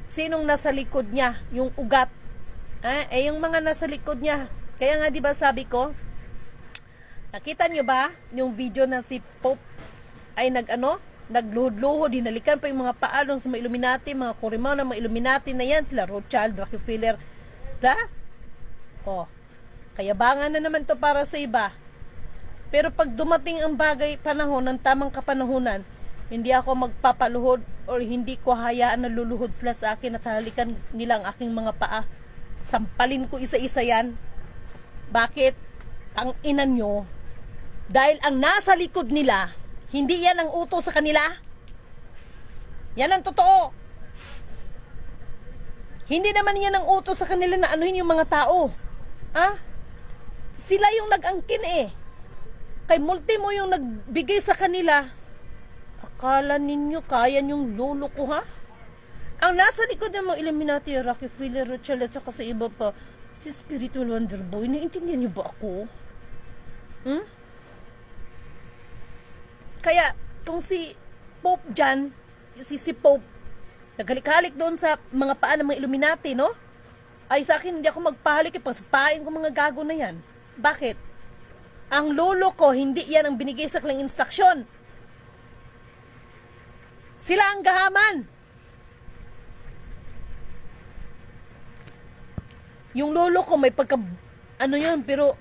Sinong nasa likod niya? Yung ugat. Yung mga nasa likod niya. Kaya nga diba sabi ko, nakita nyo ba yung video na si Pope ay nagluhod-luhod, hinalikan pa yung mga paalong sa mga Illuminati, mga Kurimaw na mga Illuminati na yan, sila Rothschild, Rockefeller. Kayabangan na naman to para sa iba. Pero pag dumating ang bagay panahon, ng tamang kapanahunan, hindi ako magpapaluhod or hindi ko hayaan na luluhod sila sa akin at halikan nila ang aking mga paa. Sampalin ko isa-isa yan. Bakit? Ang ina nyo, dahil ang nasa likod nila, hindi yan ang utos sa kanila. Yan ang totoo. Hindi naman yan ang utos sa kanila na anuhin yung mga tao. Sila yung nag-angkin Kay multi mo yung nagbigay sa kanila. Akala ninyo kaya yung lolo ko, ha? Ang nasa likod ng mga Illuminati, Rockefeller, Rothschild, at saka sa iba pa, si Spiritual Wonder Boy, naiintindihan niyo ba ako? Kaya, kung si Pope dyan, si Pope, naghalik-halik doon sa mga paa ng mga Illuminati, no? Ay sa akin, hindi ako magpahalik, pagsapain ko mga gago na yan. Bakit? Ang lolo ko, hindi yan ang binigay sa kanilang instruksyon. Sila ang gahaman. Yung lolo ko may pagka, ano yun, pero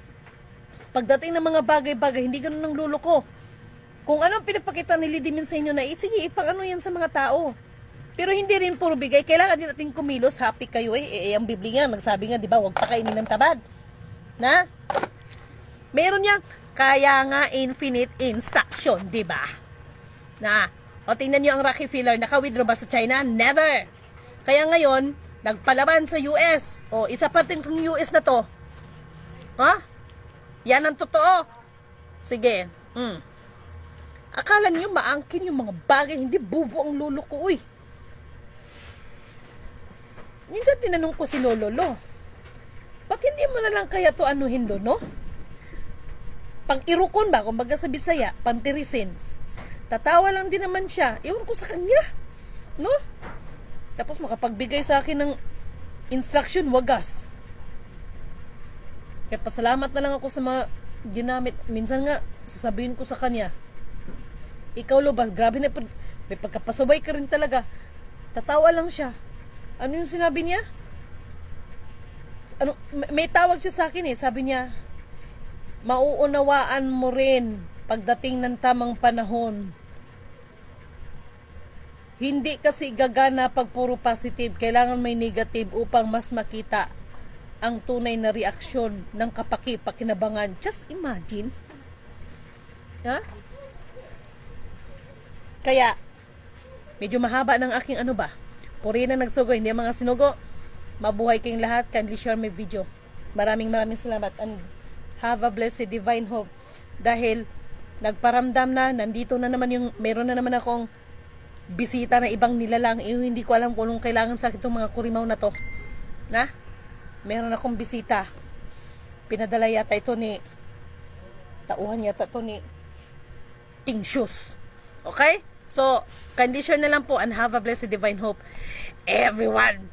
pagdating ng mga bagay-bagay, hindi ganun ng lolo ko. Kung anong pinapakita ni Lidimin sa inyo na, sige, ipang-ano yan sa mga tao. Pero hindi rin puro bigay. Kailangan din natin kumilos. Happy kayo ang Biblia nga, nagsabi nga, di ba, huwag pakainin ng tabad. Na? Meron niya, kaya nga infinite instruction, di ba? Na? O tingnan niyo ang Rockefeller, naka-withdraw ba sa China? Never! Kaya ngayon, nagpalaban sa US. O, isa pa din kung US na to. Ha? Yan ang totoo. Sige. Akala niyo maangkin yung mga bagay, hindi bubo ang lolo ko, uy. Minsan tinanong ko si Lolo, ba't hindi mo na lang kaya to anuhin do, no? Pang-irukon ba, kumbaga sa Bisaya, pantirisin. Tatawa lang din naman siya. Ewan ko sa kanya, no? Tapos makapagbigay sa akin ng instruction, wagas. Kaya pasalamat na lang ako sa mga ginamit. Minsan nga, sasabihin ko sa kanya, ikaw Lobas, grabe na, may pagkapasabay ka rin talaga. Tatawa lang siya. Ano yung sinabi niya? Ano, may tawag siya sa akin sabi niya, mauunawaan mo rin pagdating ng tamang panahon. Hindi kasi gagana pag puro positive, kailangan may negative upang mas makita ang tunay na reaksyon ng kapaki-pakinabangan. Just imagine. Ha? Kaya, medyo mahaba ng aking ano ba? Puri na nagsugo, hindi mga sinugo. Mabuhay kayong lahat. Kindly share my video. Maraming salamat and have a blessed divine hope. Dahil nagparamdam na, nandito na naman yung, meron na naman akong bisita na ibang nilalang. Hindi ko alam kung anong kailangan sa akin itong mga kurimaw na to. Na? Meron akong bisita. Pinadala yata ito ni, tauhan yata ito ni Ting Shoes. Okay? So, kindly share na lang po and have a blessed divine hope. Everyone!